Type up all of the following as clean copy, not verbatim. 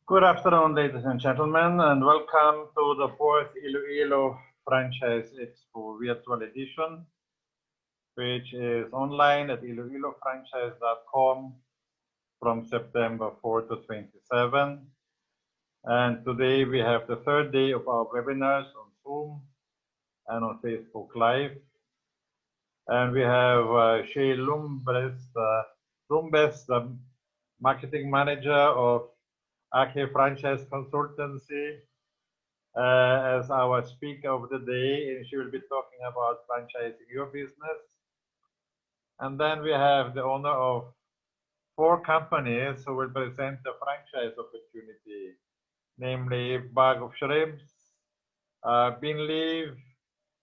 Good afternoon, ladies and gentlemen, and welcome to the fourth Iloilo Franchise Expo virtual edition, which is online at iloilofranchise.com from September 4 to 27. And today we have the third day of our webinars on Zoom and on Facebook Live. And we have Shey Lumbes, the marketing manager of Franchise Consultancy, as our speaker of the day, and she will be talking about franchising your business. And then we have the owner of 4 companies who will present the franchise opportunity, namely Bag of Shrimps, Bean Leaf,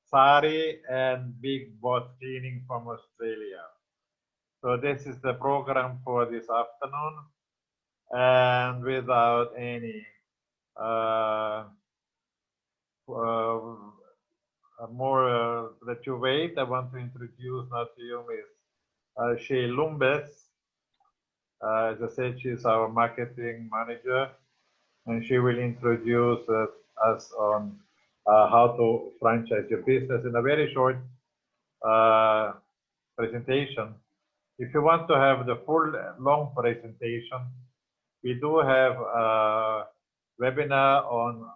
Sari, and Big Boss Cleaning from Australia. So this is the program for this afternoon. And without any more that you wait, I want to introduce now to you Ms. Shey Lumbes. As I said, she's our marketing manager, and she will introduce us on how to franchise your business in a very short presentation. If you want to have the full long presentation, we do have a webinar on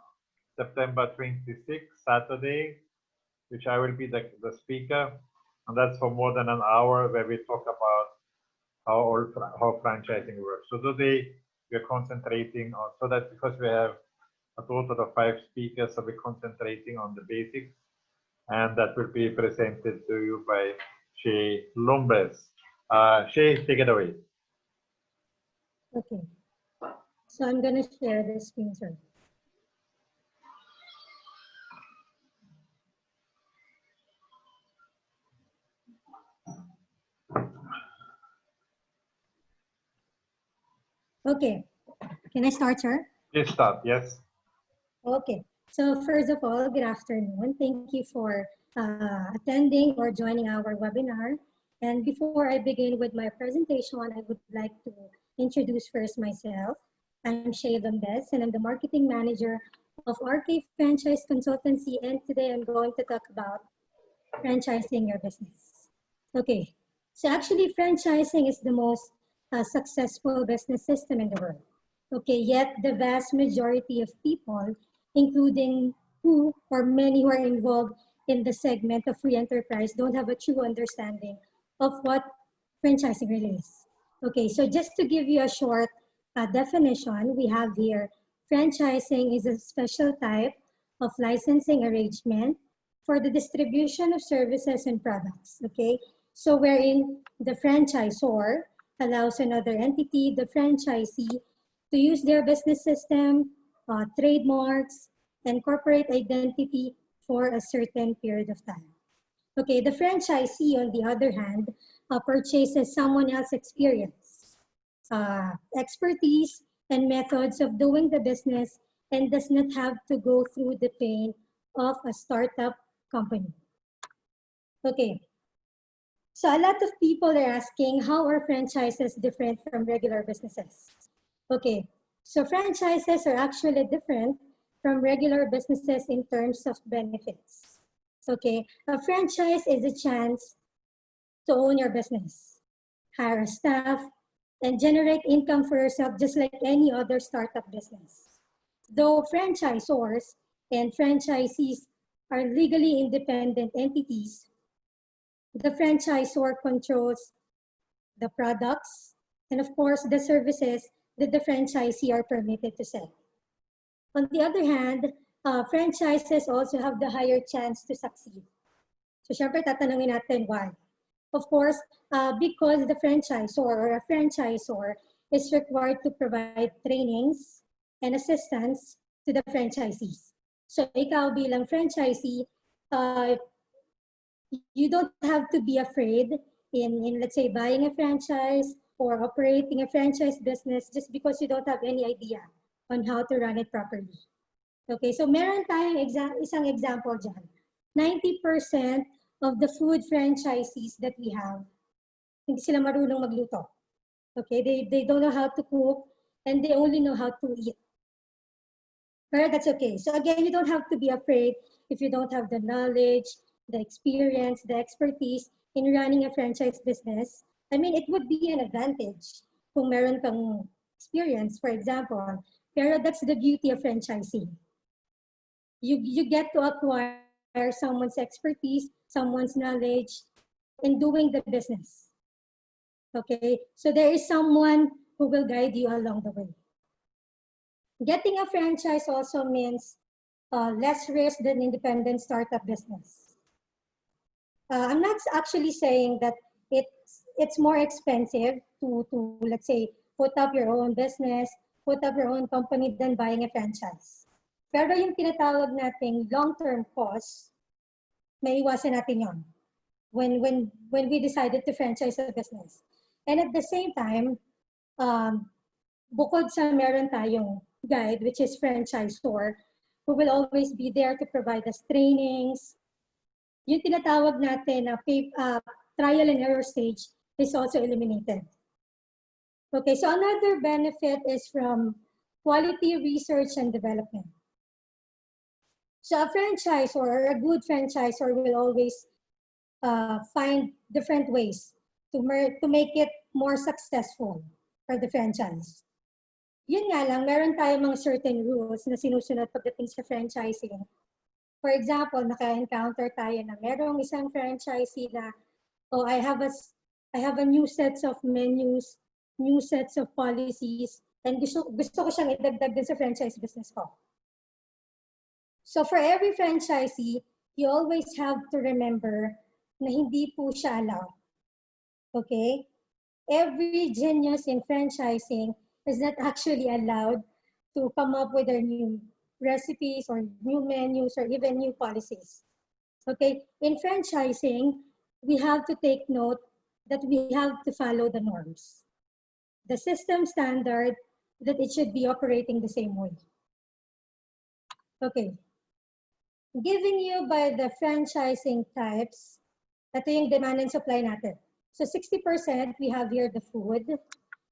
September 26th, Saturday, which I will be the speaker, and that's for more than an hour, where we talk about how franchising works. So today we're concentrating on, so that's because we have a total of 5 speakers, so we're concentrating on the basics, and that will be presented to you by Shey Lumbes. Shey, take it away. Okay, so I'm going to share the screen, sir. Okay, can I start, sir? Please start, yes. Okay, so first of all, good afternoon. Thank you for attending or joining our webinar. And before I begin with my presentation, I would like to introduce first myself. I'm Shey Lumbes, and I'm the marketing manager of RK Franchise Consultancy. And today I'm going to talk about franchising your business. Okay, so actually franchising is the most successful business system in the world. Okay, yet the vast majority of people, including many who are involved in the segment of free enterprise, don't have a true understanding of what franchising really is. Okay, so just to give you a short definition, we have here, franchising is a special type of licensing arrangement for the distribution of services and products, okay? So wherein the franchisor allows another entity, the franchisee, to use their business system, trademarks, and corporate identity for a certain period of time. Okay, the franchisee, on the other hand, purchases someone else's experience, expertise, and methods of doing the business, and does not have to go through the pain of a startup company. Okay, so a lot of people are asking, how are franchises different from regular businesses? Okay, so franchises are actually different from regular businesses in terms of benefits. Okay, a franchise is a chance to own your business, hire a staff, and generate income for yourself just like any other startup business. Though franchisors and franchisees are legally independent entities, the franchisor controls the products and, of course, the services that the franchisee are permitted to sell. On the other hand, franchises also have the higher chance to succeed. So, syempre, tatanungin natin why. Of course, because the franchisor or a franchisor is required to provide trainings and assistance to the franchisees. So, ikaw bilang franchisee, you don't have to be afraid in, let's say, buying a franchise or operating a franchise business just because you don't have any idea on how to run it properly. Okay, so meron tayong isang example dyan. 90% of the food franchisees that we have, hindi sila marunong magluto. Okay, they don't know how to cook and they only know how to eat. But that's okay. So again, you don't have to be afraid if you don't have the knowledge, the experience, the expertise in running a franchise business. I mean, it would be an advantage kung meron kang experience, for example. Pero that's the beauty of franchising. You get to acquire someone's expertise, someone's knowledge in doing the business. Okay, so there is someone who will guide you along the way. Getting a franchise also means less risk than independent startup business. I'm not actually saying that it's more expensive to let's say put up your own business, put up your own company than buying a franchise. Pero yung tinatawag nating long-term cost, may iwasan natin yon when we decided to franchise a business. And at the same time, bukod sa meron tayong guide, which is franchisor, who will always be there to provide us trainings, yung tinatawag natin na trial and error stage is also eliminated. Okay, so another benefit is from quality research and development. So a franchisor or a good franchisor will always find different ways to make it more successful for the franchise. Yun nga lang, meron tayong mga certain rules na sinusunod pagdating sa franchising. For example, naka-encounter tayo na merong isang franchisee na, oh, I have a new sets of menus, new sets of policies, and gusto ko siyang idagdag din sa franchise business ko. So for every franchisee, you always have to remember na hindi po siya allowed. Okay? Every genius in franchising is not actually allowed to come up with their new recipes or new menus or even new policies. Okay? In franchising, we have to take note that we have to follow the norms. The system standard that it should be operating the same way. Okay. Given you by the franchising types, ito yung demand and supply natin. So 60% we have here the food.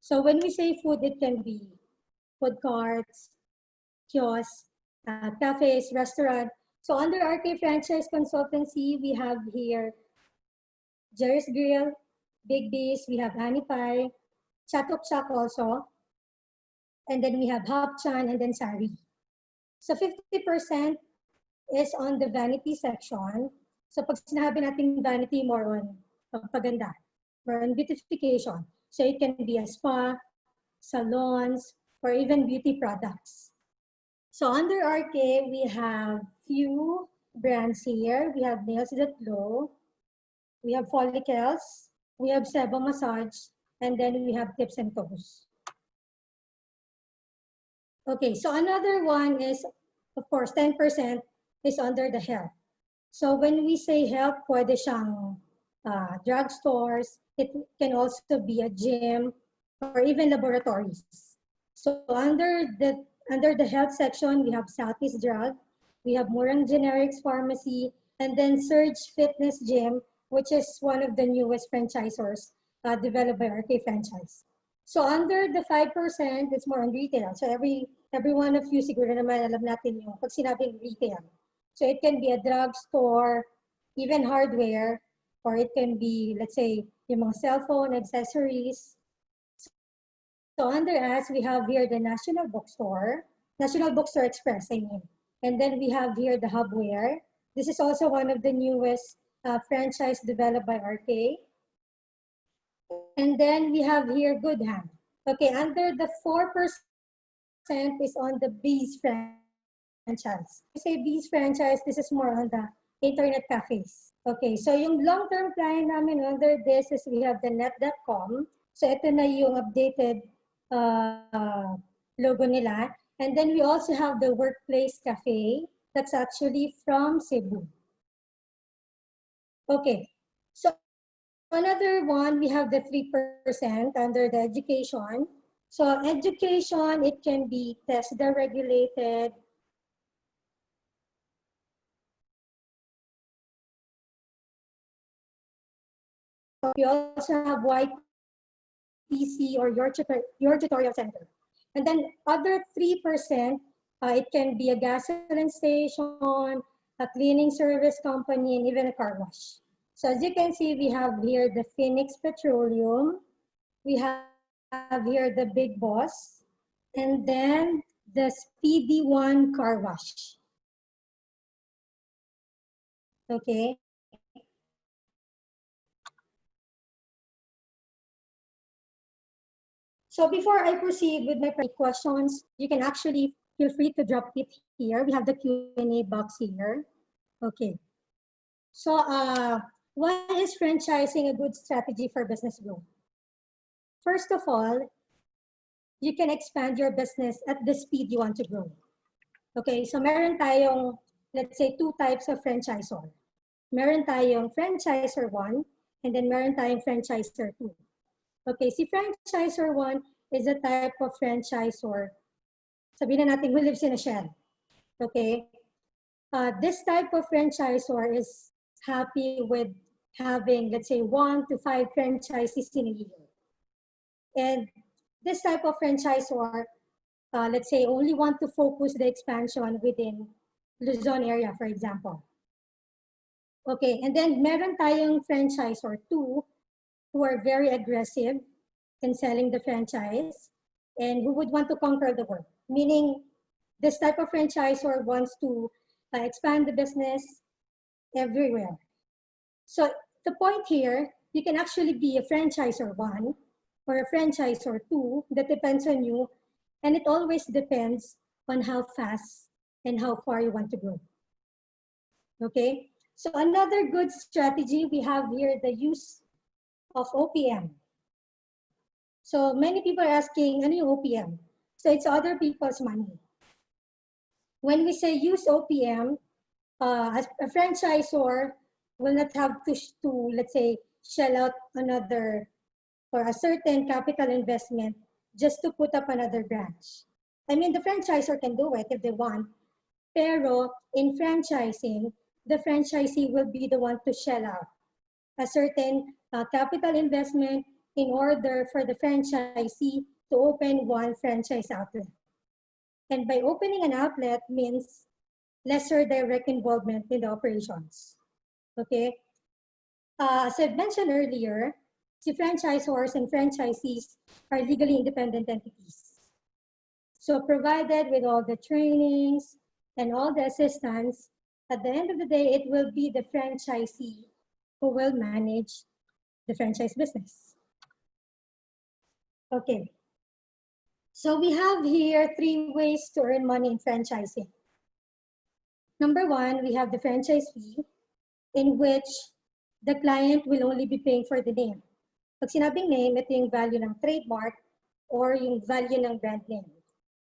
So when we say food, it can be food carts, kiosks, cafes, restaurant. So under RK Franchise Consultancy, we have here Jerry's Grill, Big B's, we have Honey Pie, Chatok Chak also, and then we have Hapchan and then Sari. So 50% is on the vanity section. So pag sinabi natin vanity, more on pagpaganda, more on beautification. So it can be a spa, salons, or even beauty products. So under RK, we have few brands here. We have Nails That Glow, we have Follicles, we have Seba Massage, and then we have Tips and Toes. Okay, so another one is, of course, 10% is under the health. So when we say health, pwede siyang drugstores, it can also be a gym, or even laboratories. So under the health section, we have Southeast Drug, we have Murang Generics Pharmacy, and then Surge Fitness Gym, which is one of the newest franchisors developed by RK Franchise. So under the 5%, it's more on retail. So every one of you siguro naman alam natin yung pag sinabing retail. So it can be a drugstore, even hardware, or it can be, let's say, yung mga cell phone accessories. So under us, we have here the National Bookstore Express, I mean. And then we have here the Hubware. This is also one of the newest franchise developed by RK. And then we have here Good Hand. Okay, under the 4% is on the Bees franchise. We say Bees franchise, this is more on the internet cafes. Okay, so yung long-term client namin under this is we have the net.com. So ito na yung updated logo nila. And then we also have the Workplace Cafe. That's actually from Cebu. Okay, so another one, we have the 3% under the education. So education, it can be TESDA regulated. We also have YTC or your tutorial center. And then other 3% It can be a gasoline station, a cleaning service company, and even a car wash. So as you can see, we have here the Phoenix Petroleum, we have here the Big Boss, and then the Speedy One Car Wash. Okay. So before I proceed with my questions, you can actually feel free to drop it here. We have the Q&A box here. Okay. So why is franchising a good strategy for business growth? First of all, you can expand your business at the speed you want to grow. Okay, so meron tayong, let's say, two types of franchisor. Meron tayong franchisor 1, and then meron tayong franchisor 2. Okay, si franchisor 1 is a type of franchisor, sabihin na natin who lives in a shed. Okay, this type of franchisor is happy with having, let's say, 1 to 5 franchisees in a year. And this type of franchisor, let's say, only want to focus the expansion within Luzon area, for example. Okay, and then meron tayong franchisor 2 who are very aggressive in selling the franchise and who would want to conquer the world. Meaning, this type of franchisor wants to expand the business everywhere. So the point here, you can actually be a franchisor 1 or a franchisor 2, that depends on you, and it always depends on how fast and how far you want to grow. Okay, so another good strategy, we have here the use of OPM. So many people are asking, ano yung OPM? So it's other people's money. When we say use OPM, a franchisor will not have to, let's say, shell out another or a certain capital investment just to put up another branch. I mean, the franchisor can do it if they want, pero in franchising, the franchisee will be the one to shell out a certain capital investment in order for the franchisee to open one franchise outlet. And by opening an outlet means lesser direct involvement in the operations. Okay? As I mentioned earlier, the franchisors and franchisees are legally independent entities. So provided with all the trainings and all the assistance, at the end of the day, it will be the franchisee who will manage the franchise business. Okay. So we have here 3 ways to earn money in franchising. Number 1, we have the franchise fee, in which the client will only be paying for the name. Pag sinabing name, ito yung value ng trademark or yung value ng brand name.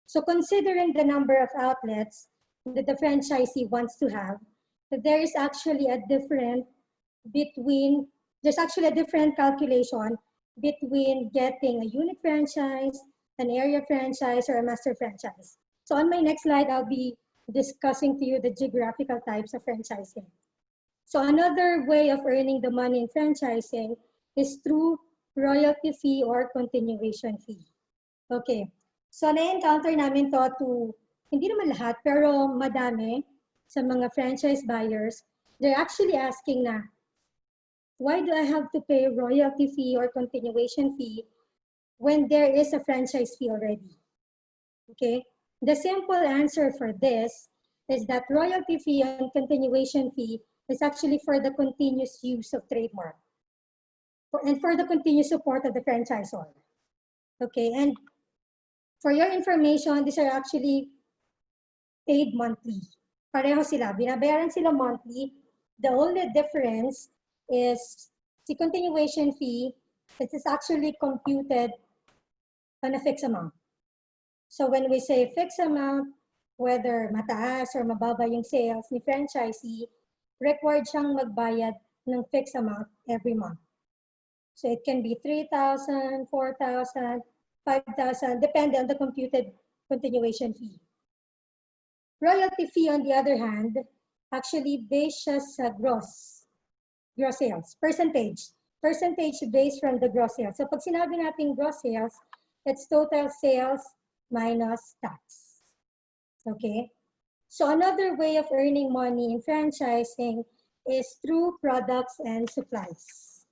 So considering the number of outlets that the franchisee wants to have, there is actually a different calculation between getting a unit franchise, an area franchise, or a master franchise. So on my next slide, I'll be discussing to you the geographical types of franchising. So another way of earning the money in franchising is through royalty fee or continuation fee. Okay, so na-encounter namin to, hindi naman lahat, pero madami sa mga franchise buyers, they're actually asking na, why do I have to pay royalty fee or continuation fee when there is a franchise fee already? Okay, the simple answer for this is that royalty fee and continuation fee is actually for the continuous use of trademark and for the continuous support of the franchisor. Okay, and for your information, these are actually paid monthly. Pareho sila, binabayaran sila monthly. The only difference is the continuation fee, it is actually computed on a fixed amount. So when we say fixed amount, whether mataas or mababa yung sales ni franchisee, required siyang magbayad ng fixed amount every month. So it can be 3,000, 4,000, 5,000, depending on the computed continuation fee. Royalty fee, on the other hand, actually based siya sa gross sales, percentage based from the gross sales. So pag sinabi natin gross sales, it's total sales minus tax. Okay. So another way of earning money in franchising is through products and supplies.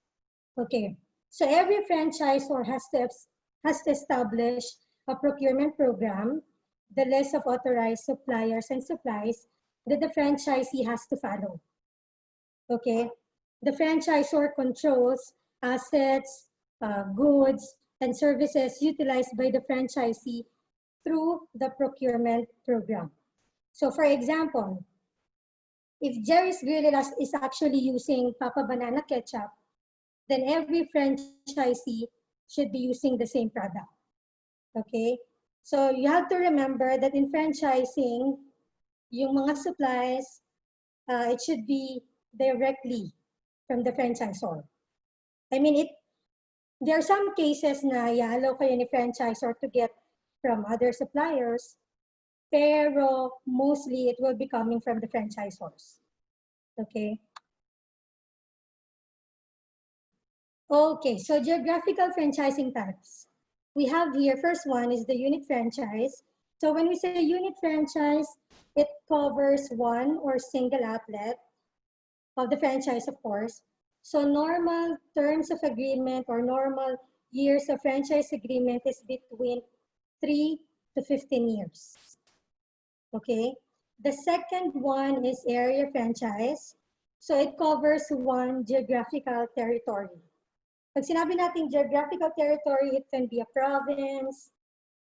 Okay. So every franchisor has to establish a procurement program, the list of authorized suppliers and supplies that the franchisee has to follow. Okay. The franchisor controls assets, goods, and services utilized by the franchisee through the procurement program. So for example, if Jerry's Grill is actually using Papa Banana ketchup, then every franchisee should be using the same product. Okay? So you have to remember that in franchising, yung mga supplies, it should be directly from the franchisor. I mean, there are some cases na i-allow kayo ni franchisor to get from other suppliers, pero mostly it will be coming from the franchisors. Okay. Okay, so geographical franchising types. We have here, first one is the unit franchise. So when we say unit franchise, it covers one or single outlet of the franchise, of course. So normal terms of agreement or normal years of franchise agreement is between 3 to 15 years. Okay. The second one is area franchise. So it covers one geographical territory. Pag sinabi natin geographical territory, it can be a province,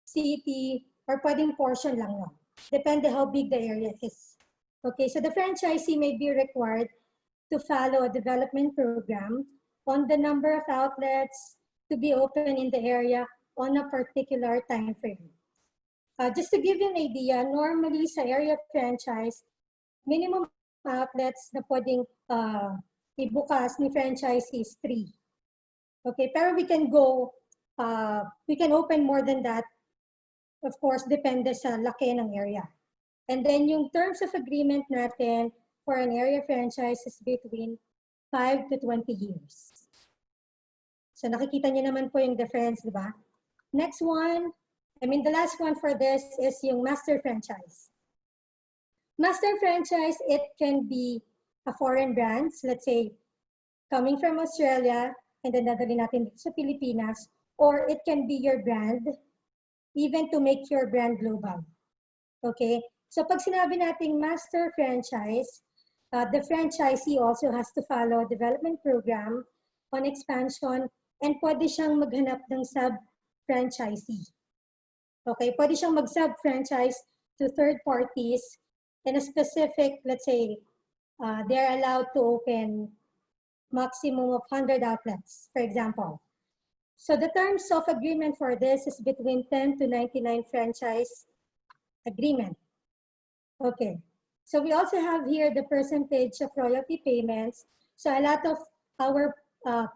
city, or pwedeng portion lang no. Depende how big the area is. Okay, so the franchisee may be required to follow a development program on the number of outlets to be open in the area on a particular time frame. Just to give you an idea, normally sa area franchise, minimum outlets na pwedeng ibukas ni franchisee is 3. Okay, pero we can open more than that. Of course, depende sa laki ng area. And then yung terms of agreement natin for an area franchise is between 5 to 20 years. So nakikita niyo naman po yung difference, di ba? Next one, the last one for this is yung master franchise. Master franchise, it can be a foreign brands, let's say, coming from Australia, and then dadali natin dito sa Pilipinas, or it can be your brand, even to make your brand global. Okay? So pag sinabi nating master franchise, the franchisee also has to follow a development program on expansion and pwede siyang maghanap ng sub-franchisee. Okay? Pwede siyang mag-sub-franchise to third parties in a specific, let's say, they're allowed to open maximum of 100 outlets, for example. So the terms of agreement for this is between 10 to 99 franchise agreement. Okay. So we also have here the percentage of royalty payments. So a lot of our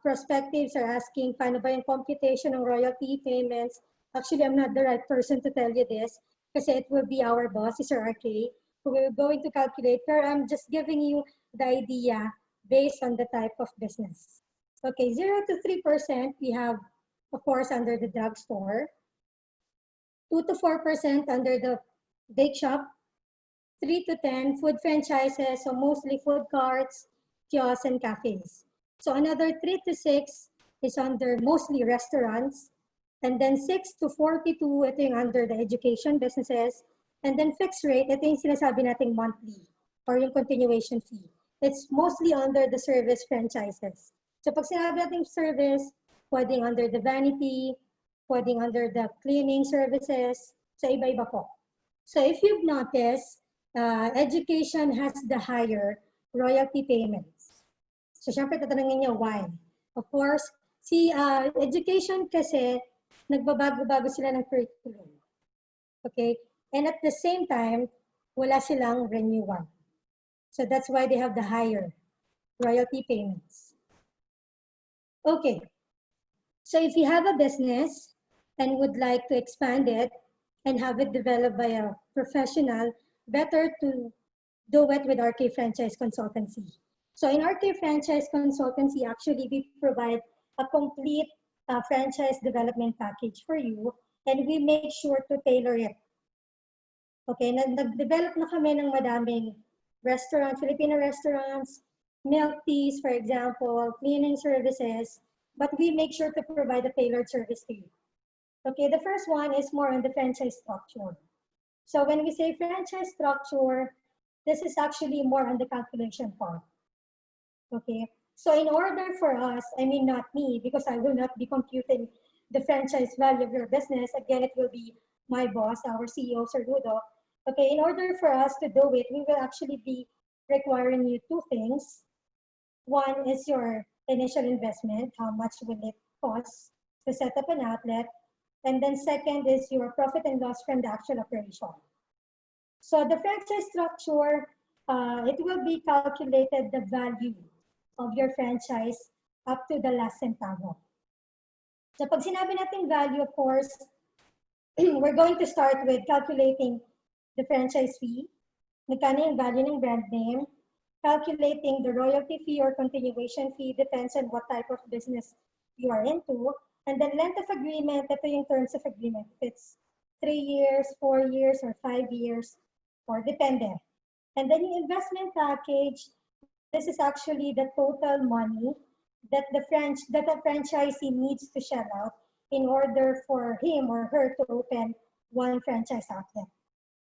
prospectives are asking, paano ba yung computation ng royalty payments? Actually, I'm not the right person to tell you this kasi it will be our boss, Sir RK, who will going to calculate, pero I'm just giving you the idea based on the type of business. Okay, 0 to 3% we have, of course, under the drugstore, 2 to 4% under the bake shop, 3 to 10 food franchises, so mostly food carts, kiosks, and cafes. So another 3 to 6 is under mostly restaurants, and then 6 to 42, ito yung under the education businesses, and then fixed rate, ito yung sinasabi nating monthly, or yung continuation fee. It's mostly under the service franchises. So pag sinabi natin service, pwedeng under the vanity, pwedeng under the cleaning services, so iba-iba po. So if you've noticed, education has the higher royalty payments. So syempre tatanungin niyo why. Of course, education kasi nagbabago-bago sila ng curriculum. Okay? And at the same time, wala silang renewal. So that's why they have the higher royalty payments. Okay, so if you have a business and would like to expand it and have it developed by a professional, better to do it with RK Franchise Consultancy. So in RK Franchise Consultancy, actually we provide a complete franchise development package for you, and we make sure to tailor it Okay, nag-develop na kami ng madaming restaurants, Filipino restaurants, milk teas, for example, cleaning services, but we make sure to provide a tailored service to you. Okay, the first one is more on the franchise structure. So when we say franchise structure, this is actually more on the calculation part. Okay, so in order for us, I mean not me, because I will not be computing the franchise value of your business. Again, it will be my boss, our CEO, Sir Rudo. Okay, in order for us to do it, we will actually be requiring you two things. One is your initial investment, how much will it cost to set up an outlet? And then second is your profit and loss from the actual operation. So the franchise structure, it will be calculated the value of your franchise up to the last centavo. So pag sinabi natin value, of course, we're going to start with calculating the franchise fee, magkano yung value ng brand name, calculating the royalty fee or continuation fee, depends on what type of business you are into, and then length of agreement, ito yung terms of agreement. If it's 3 years, 4 years, or 5 years, or depende. And then yung investment package, this is actually the total money that the franchisee needs to shell out in order for him or her to open one franchise outlet.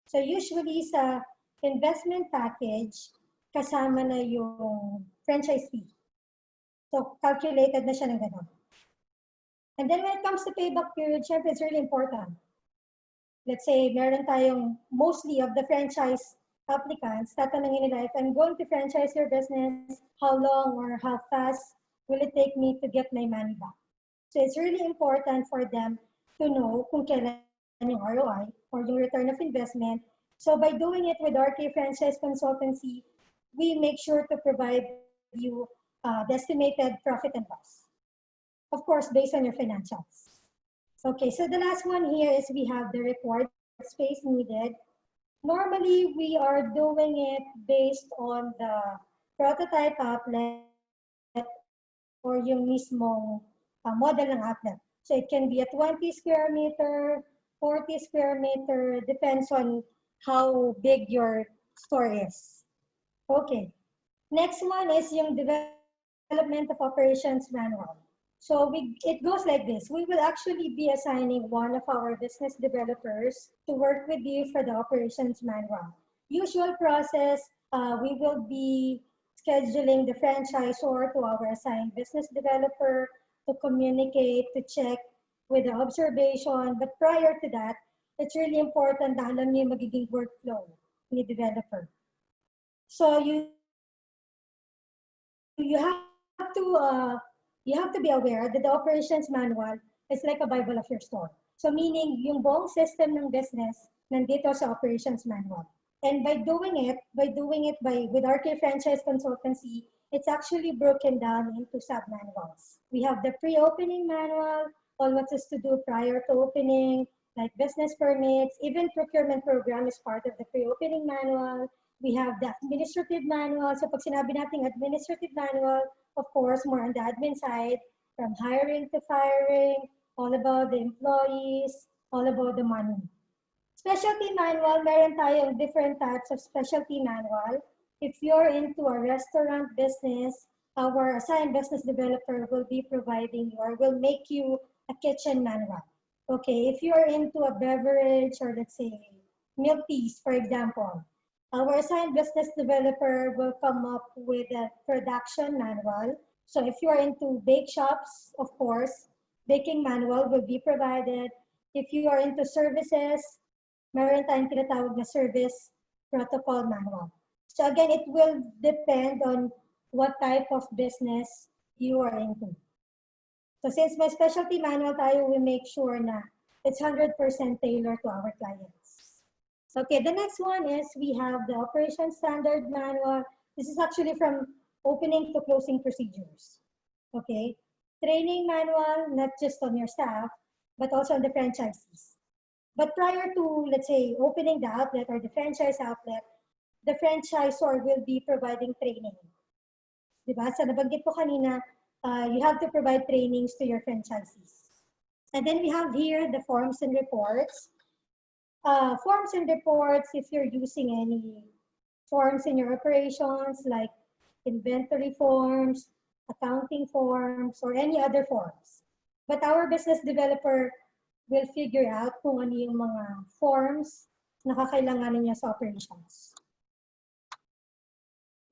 So usually sa investment package, kasama na yung franchise fee. So calculated na siya ng ganun. And then when it comes to payback period, syempre it's really important. Let's say meron tayong mostly of the franchise applicants, tatanungin nila, if I'm going to franchise your business, how long or how fast will it take me to get my money back? So it's really important for them to know kung kailan yung ROI or yung return of investment. So by doing it with RK Franchise Consultancy, we make sure to provide you the estimated profit and loss. Of course, based on your financials. Okay, so the last one here is we have the required space needed. Normally, we are doing it based on the prototype outlet or yung mismong model ng outlet. So it can be a 20 square meter, 40 square meter, depends on how big your store is. Okay, next one is yung development of operations manual. So it goes like this. We will actually be assigning one of our business developers to work with you for the operations manual. Usual process, we will be scheduling the franchisor to our assigned business developer to communicate, to check with the observation. But prior to that, it's really important na alam niyo yung magiging workflow ni developer. So you have to be aware that the operations manual is like a Bible of your store. So meaning, yung buong system ng business nandito sa operations manual. And by doing it with RK Franchise Consultancy, it's actually broken down into sub-manuals. We have the pre-opening manual, all what is to do prior to opening, like business permits, even procurement program is part of the pre-opening manual. We have the administrative manual. So pag sinabi natin administrative manual, of course, more on the admin side, from hiring to firing, all about the employees, all about the money. Specialty manual, meron tayong different types of specialty manual. If you're into a restaurant business, our assigned business developer will be providing you or will make you a kitchen manual. Okay, if you're into a beverage or let's say milk teas, for example, our assigned business developer will come up with a production manual. So if you are into bake shops, of course, baking manual will be provided. If you are into services, meron tayong tinatawag na service protocol manual. So again, it will depend on what type of business you are into. So since my specialty manual tayo, we make sure na it's 100% tailored to our clients. Okay, the next one is we have the operation standard manual. This is actually from opening to closing procedures. Okay, training manual, not just on your staff, but also on the franchisees. But prior to, let's say, opening the outlet or the franchise outlet, the franchisor will be providing training. Diba? So nabanggit ko kanina, you have to provide trainings to your franchisees. And then we have here the forms and reports. forms and reports if you're using any forms in your operations like inventory forms, accounting forms, or any other forms. But our business developer will figure out kung ano yung mga forms na kakailanganin niya sa operations.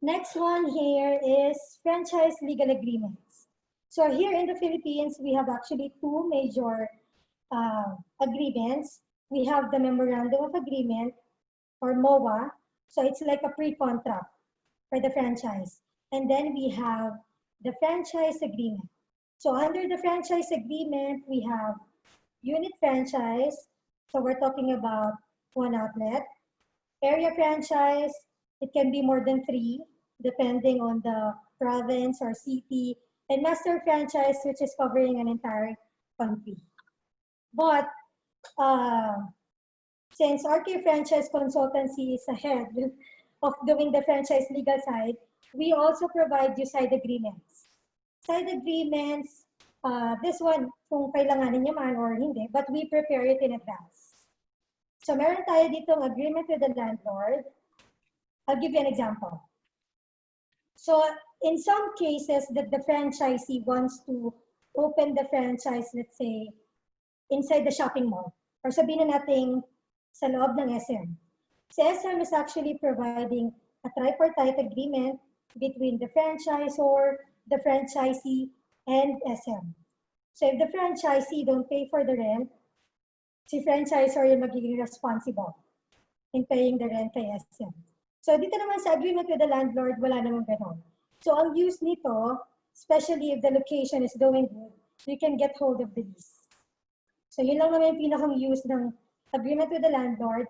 Next one here is franchise legal agreements. So here in the Philippines, we have actually two major agreements. We have the Memorandum of Agreement, or MOA. So it's like a pre-contract for the franchise. And then we have the franchise agreement. So under the franchise agreement, we have unit franchise. So we're talking about one outlet. Area franchise, it can be more than 3, depending on the province or city. And master franchise, which is covering an entire country. But since RK Franchise Consultancy is ahead of doing the franchise legal side, we also provide you side agreements. Side agreements, this one, kung kailanganin niya man or hindi, but we prepare it in advance. So meron tayo ditong agreement with the landlord. I'll give you an example. So in some cases that the franchisee wants to open the franchise, let's say, inside the shopping mall, or sabihin na natin sa loob ng SM. Si SM is actually providing a tripartite agreement between the franchisor, the franchisee, and SM. So if the franchisee don't pay for the rent, si franchisor yung magiging responsible in paying the rent kay SM. So dito naman sa agreement with the landlord, wala namang ganon. So ang use nito, especially if the location is going good, you can get hold of the lease. So yun lang naman yung pinakang use ng agreement with the landlord.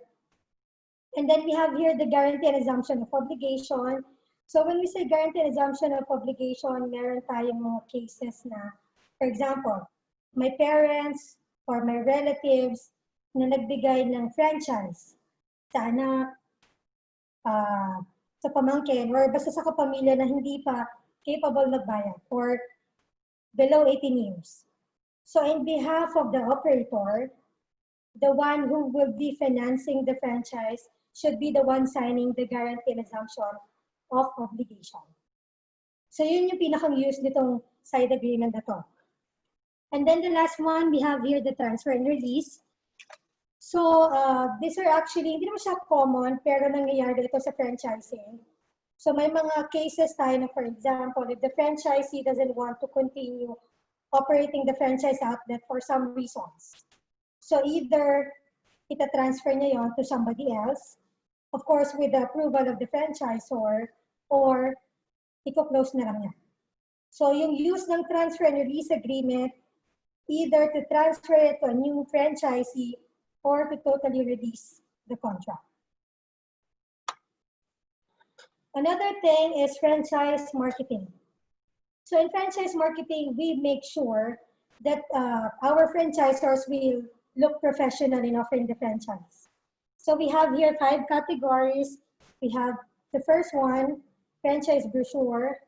And then we have here the guarantee and assumption of obligation. So when we say guarantee and assumption of obligation, meron tayong mga cases na, for example, my parents or my relatives na nagbigay ng franchise sa anak, sa pamangkin, or basta sa kapamilya na hindi pa capable magbayad or below 18 years. So in behalf of the operator, the one who will be financing the franchise should be the one signing the guarantee and assumption of obligation. So yun yung pinakang use nitong side agreement na to. And then the last one, we have here the transfer and release. So these are actually, hindi naman siya common, pero nangyayari ito sa franchising. So may mga cases tayo na, for example, if the franchisee doesn't want to continue operating the franchise outlet for some reasons. So either ita-transfer niya yon to somebody else, of course with the approval of the franchisor, or i-close na lang niya. So yung use ng transfer and release agreement, either to transfer it to a new franchisee or to totally release the contract. Another thing is franchise marketing. So in franchise marketing, we make sure that our franchisors will look professional in offering the franchise. So we have here 5 categories. We have the first one, franchise brochure.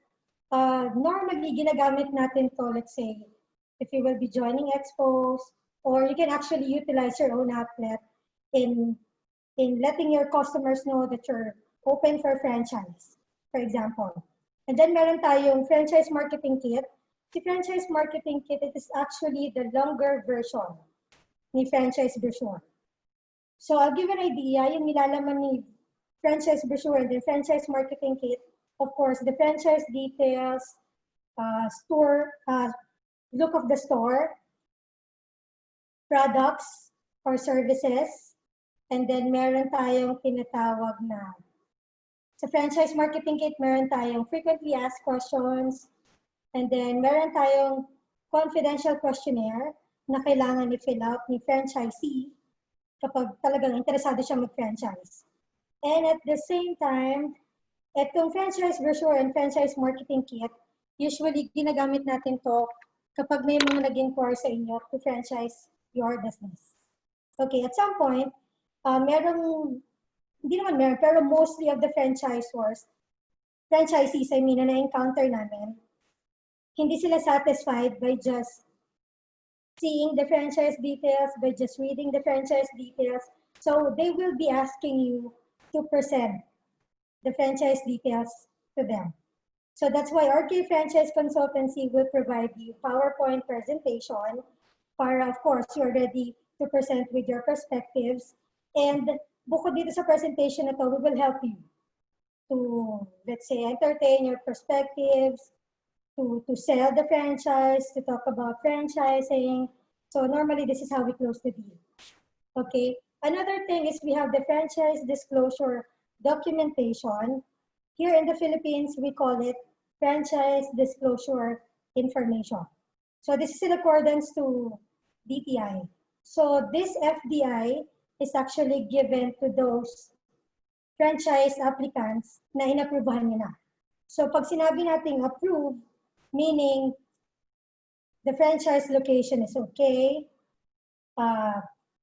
Normally, ginagamit natin to, let's say, if you will be joining Expos, or you can actually utilize your own outlet in letting your customers know that you're open for franchise, for example. And then meron tayong franchise marketing kit. The franchise marketing kit, it is actually the longer version ni franchise brochure. So I'll give an idea, yung nilalaman ni franchise brochure and the franchise marketing kit, of course, the franchise details, store, look of the store, products or services, and then meron tayong tinatawag na sa franchise marketing kit, meron tayong frequently asked questions, and then meron tayong confidential questionnaire na kailangan i-fill out ni franchisee kapag talagang interesado siya mag-franchise. And at the same time, itong franchise brochure and franchise marketing kit, usually ginagamit natin to kapag may mga nag-inquire sa inyo to franchise your business. Okay, at some point, hindi naman meron, pero mostly of the franchisees, I mean, na na-encounter namin, hindi sila satisfied by just seeing the franchise details, by just reading the franchise details. So they will be asking you to present the franchise details to them. So that's why RK Franchise Consultancy will provide you PowerPoint presentation para, of course, you're ready to present with your perspectives. And bukod dito sa presentation na to, we will help you to, let's say, entertain your perspectives, to sell the franchise, to talk about franchising. So normally, this is how we close the deal. Okay. Another thing is we have the franchise disclosure documentation. Here in the Philippines, we call it franchise disclosure information. So this is in accordance to DTI. So this FDI is actually given to those franchise applicants na inaprubahan nyo na. So pag sinabi nating approve, meaning the franchise location is okay,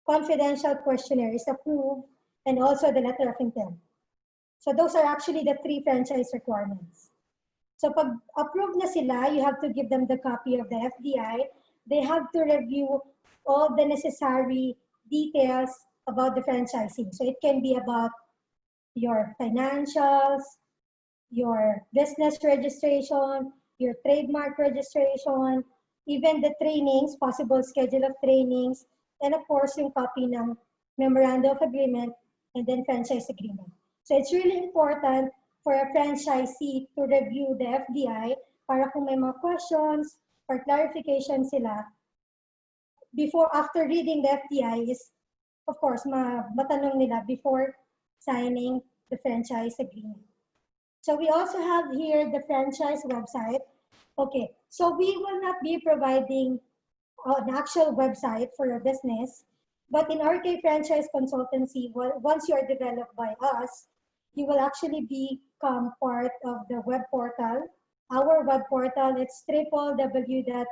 confidential questionnaire is approved, and also the letter of intent. So those are actually the 3 franchise requirements. So pag approve na sila, you have to give them the copy of the FDI. They have to review all the necessary details about the franchising. So it can be about your financials, your business registration, your trademark registration, even the trainings, possible schedule of trainings, and of course, yung copy ng memorandum of agreement and then franchise agreement. So it's really important for a franchisee to review the FDI para kung may mga questions or clarification sila after reading the FDI is, of course, matanong nila before signing the franchise agreement. So we also have here the franchise website. Okay, so we will not be providing an actual website for your business, but in RK Franchise Consultancy, once you are developed by us, you will actually become part of the web portal. Our web portal, it's www.franchise.ph.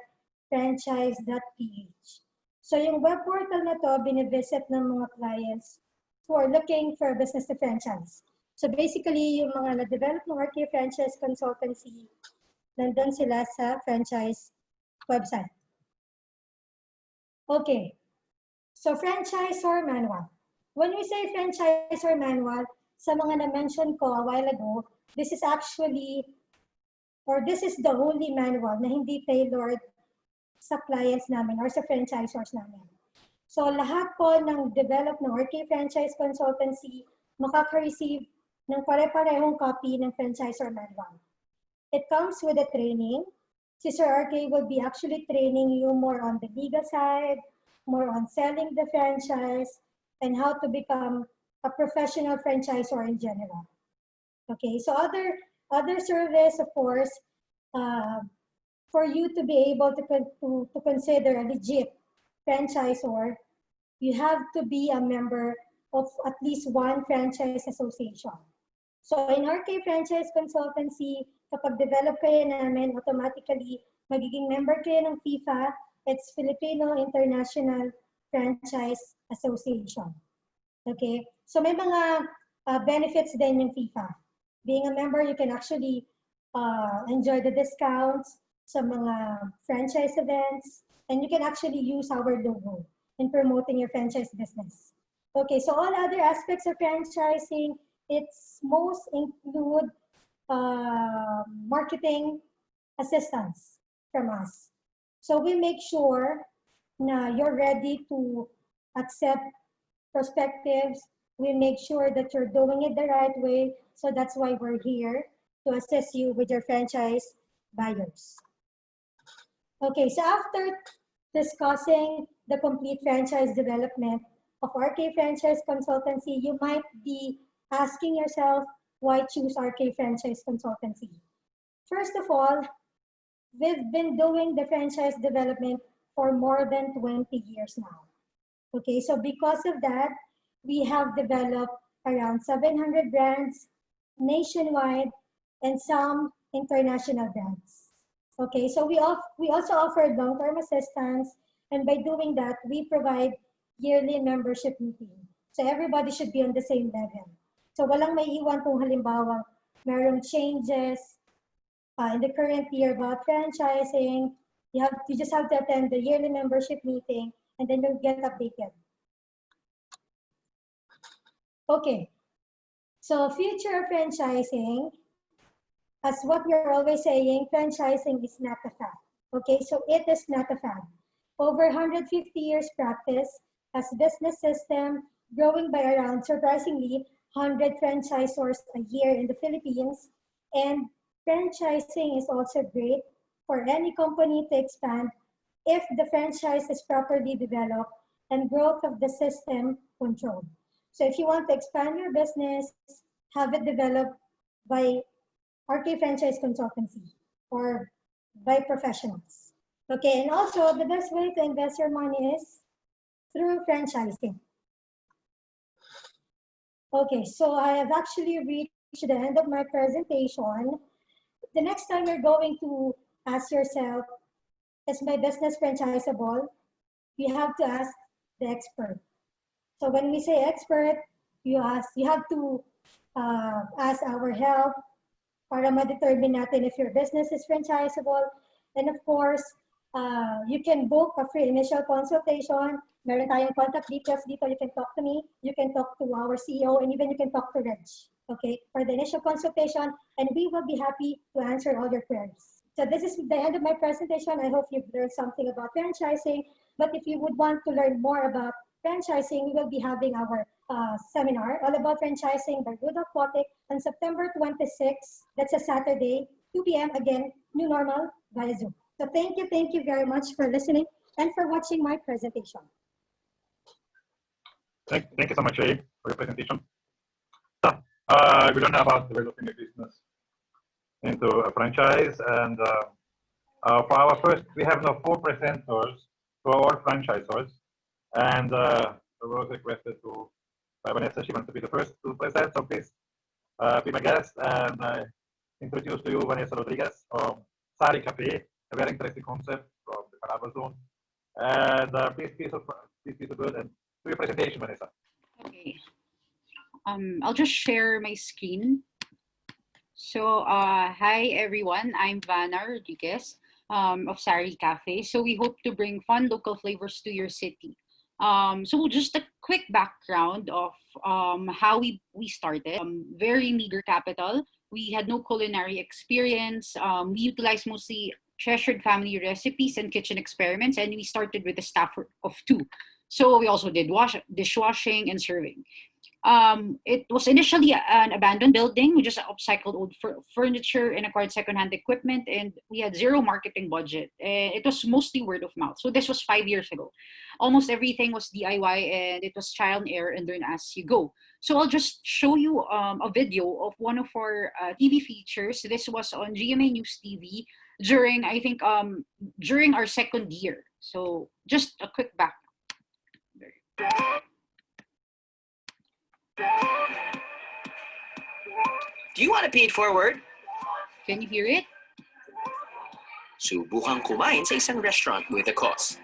So yung web portal na to, binivisit ng mga clients who are looking for a business to franchise. So basically, yung mga na-develop ng RK Franchise Consultancy, nandun sila sa franchise website. Okay, so franchisor manual. When we say franchisor manual, sa mga na-mention ko a while ago, this is actually, or this is the only manual na hindi tailored sa clients namin or sa franchisors namin. So lahat po ng develop ng RK Franchise Consultancy makaka-receive ng pare-parehong copy ng franchisor manual. It comes with a training. Si Sir RK will be actually training you more on the legal side, more on selling the franchise, and how to become a professional franchisor in general. Okay, so other service, of course, for you to be able to consider a legit franchisor, you have to be a member of at least one franchise association. So in RK Franchise Consultancy, kapag develop kayo namin, automatically magiging member kayo ng FIFA. It's Filipino International Franchise Association. Okay? So may mga benefits din yung FIFA. Being a member, you can actually enjoy the discounts sa mga franchise events, and you can actually use our logo in promoting your franchise business. Okay, so all other aspects of franchising, it's most include marketing assistance from us. So we make sure na you're ready to accept perspectives. We make sure that you're doing it the right way. So that's why we're here to assist you with your franchise buyers. Okay, so after discussing the complete franchise development of RK Franchise Consultancy, you might be asking yourself, why choose RK Franchise Consultancy? First of all, we've been doing the franchise development for more than 20 years now. Okay, so because of that, we have developed around 700 brands nationwide and some international brands. Okay, so we also offer long-term assistance, and by doing that, we provide yearly membership meeting. So everybody should be on the same level. So walang may iwan kung halimbawa merong changes in the current year about franchising. You just have to attend the yearly membership meeting, and then you'll get updated. Okay, so future franchising, as what we're always saying, franchising is not a fad. Okay, so it is not a fad. Over 150 years practice as business system, growing by around, surprisingly, 100 franchisors a year in the Philippines. And franchising is also great for any company to expand if the franchise is properly developed and growth of the system controlled. So if you want to expand your business, have it developed by RK Franchise Consultancy or by professionals. Okay, and also the best way to invest your money is through franchising. Okay, so I have actually reached the end of my presentation. The next time you're going to ask yourself, is my business franchisable? You have to ask the expert. So when we say expert, you have to ask our help para ma-determine natin if your business is franchisable. And of course, you can book a free initial consultation. Meron tayong contact details dito. You can talk to me, you can talk to our CEO, and even you can talk to Reg, okay, for the initial consultation, and we will be happy to answer all your queries. So this is the end of my presentation. I hope you've learned something about franchising, but if you would want to learn more about franchising, we will be having our seminar all about franchising by Rudolph Potic on September 26th. That's a Saturday, 2 p.m. Again, new normal via Zoom. So thank you very much for listening and for watching my presentation. Thank you so much, Shey, for your presentation. So, we learned about developing a business into a franchise, and for our first, we have now 4 presenters for all franchisors, and we were requested by Vanessa. She wants to be the first to present, so please be my guest, and I introduce to you Vanessa Rodriguez from Sari Cafe, a very interesting concept from the Caraba zone. And please be so good and do your presentation, Vanessa. Okay. I'll just share my screen. So, hi everyone. I'm Vanna Rodriguez of Sari Cafe. So we hope to bring fun local flavors to your city. So just a quick background of how we started. Very meager capital. We had no culinary experience. We utilized mostly treasured family recipes and kitchen experiments, and we started with a staff of 2. So we also did dishwashing and serving. It was initially an abandoned building. We just upcycled old furniture and acquired secondhand equipment, and we had 0 marketing budget. It was mostly word of mouth. So this was 5 years ago. Almost everything was DIY, and it was trial and error and learn as you go. So I'll just show you a video of one of our TV features. This was on GMA News TV during, I think, during our 2nd year. So just a quick background. Do you want to pay it forward? Can you hear it? Subukang kumain sa isang restaurant with a cost.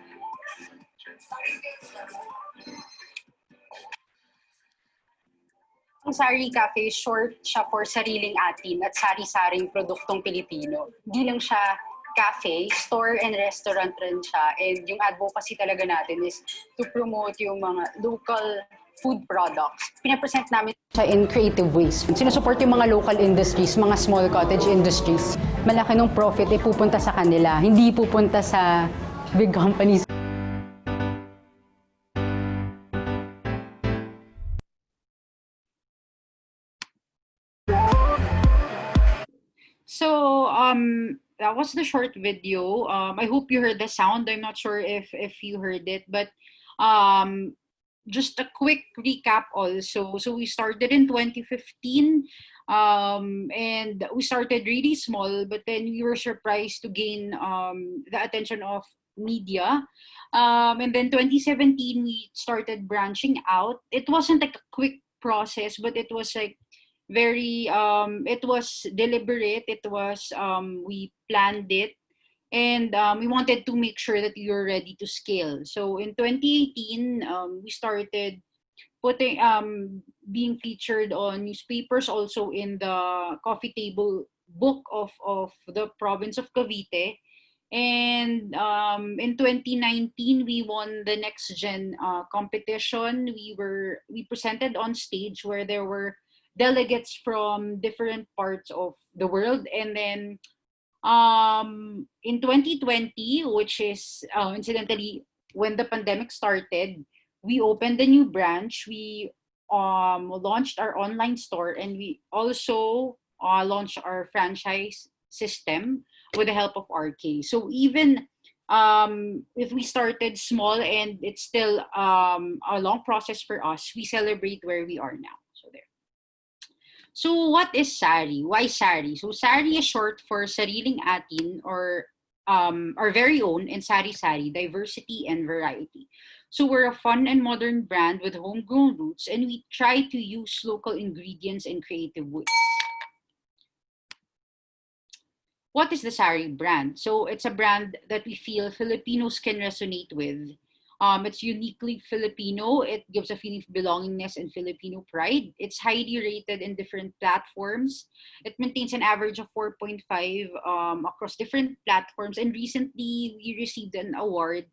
Ang Sari Cafe, short siya for sariling atin at sari-saring produktong Pilipino. Hindi lang siya cafe, store and restaurant rin siya. And yung advocacy talaga natin is to promote yung mga local food products. Pinapresent namin siya in creative ways. Sinusupport yung mga local industries, mga small cottage industries. Malaki ng profit ay pupunta sa kanila, hindi pupunta sa big companies. So, that was the short video. I hope you heard the sound. I'm not sure if you heard it, but just a quick recap also. So we started in 2015, and we started really small, but then we were surprised to gain the attention of media. And then 2017, we started branching out. It wasn't like a quick process, but it was like very it was deliberate. It was we planned it, and we wanted to make sure that we were ready to scale. So in 2018, we started putting being featured on newspapers, also in the coffee table book of the province of Cavite. And in 2019, we won the Next Gen competition. We presented on stage where there were delegates from different parts of the world. And then in 2020, which is incidentally when the pandemic started, we opened a new branch. We launched our online store, and we also launched our franchise system with the help of RK. So even if we started small and it's still a long process for us, we celebrate where we are now. So there. So what is SARI? Why SARI? So SARI is short for Sariling Atin, or our very own, and Sari Sari, diversity and variety. So we're a fun and modern brand with homegrown roots, and we try to use local ingredients in creative ways. What is the Sari brand? So it's a brand that we feel Filipinos can resonate with. It's uniquely Filipino. It gives a feeling of belongingness and Filipino pride. It's highly rated in different platforms. It maintains an average of 4.5 across different platforms. And recently, we received an award.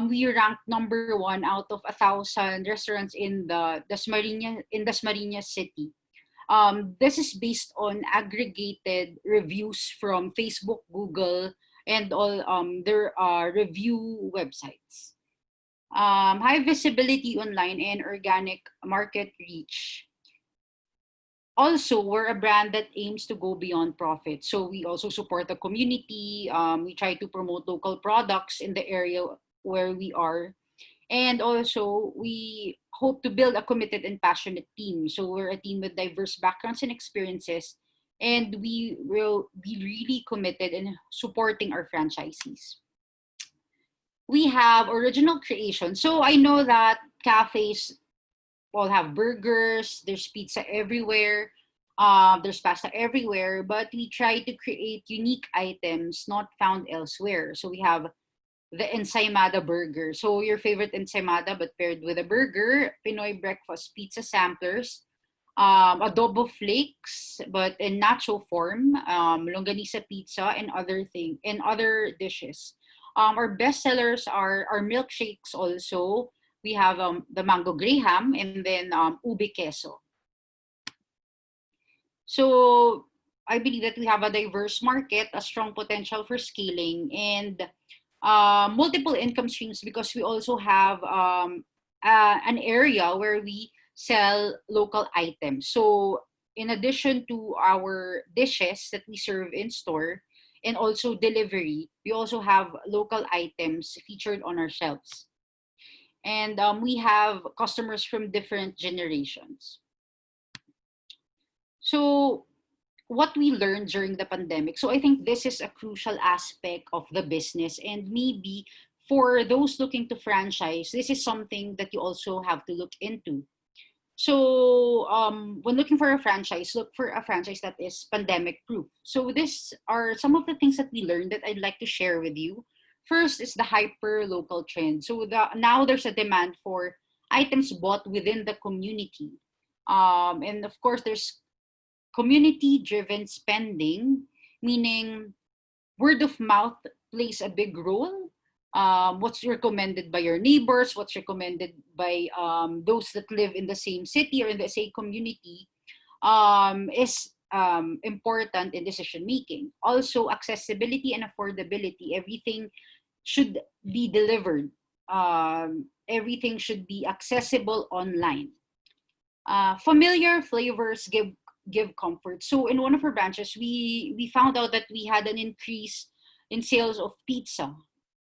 We ranked #1 out of 1,000 restaurants in the Dasmariñas city. This is based on aggregated reviews from Facebook, Google, and all their review websites. High visibility online and organic market reach. Also, we're a brand that aims to go beyond profit. So we also support the community. We try to promote local products in the area where we are. And also, we hope to build a committed and passionate team. So we're a team with diverse backgrounds and experiences. And we will be really committed in supporting our franchisees. We have original creation. So I know that cafes all have burgers, there's pizza everywhere, there's pasta everywhere, but we try to create unique items not found elsewhere. So we have the ensaymada burger. So your favorite ensaymada, but paired with a burger, Pinoy breakfast pizza samplers, adobo flakes, but in nacho form, longanisa pizza, and other dishes. Our best sellers are our milkshakes also. We have the mango graham, and then ube queso. So I believe that we have a diverse market, a strong potential for scaling, and multiple income streams, because we also have an area where we sell local items. So in addition to our dishes that we serve in store and also delivery, we also have local items featured on our shelves. And we have customers from different generations. So what we learned during the pandemic. So I think this is a crucial aspect of the business, and maybe for those looking to franchise, this is something that you also have to look into. So when looking for a franchise, look for a franchise that is pandemic proof. So these are some of the things that we learned that I'd like to share with you. First is the hyper local trend. So now there's a demand for items bought within the community. And of course, there's community-driven spending, meaning word of mouth plays a big role. What's recommended by your neighbors, what's recommended by those that live in the same city or in the same community is important in decision making. Also, accessibility and affordability. Everything should be delivered. Everything should be accessible online. Familiar flavors give comfort. So in one of our branches, we found out that we had an increase in sales of pizza.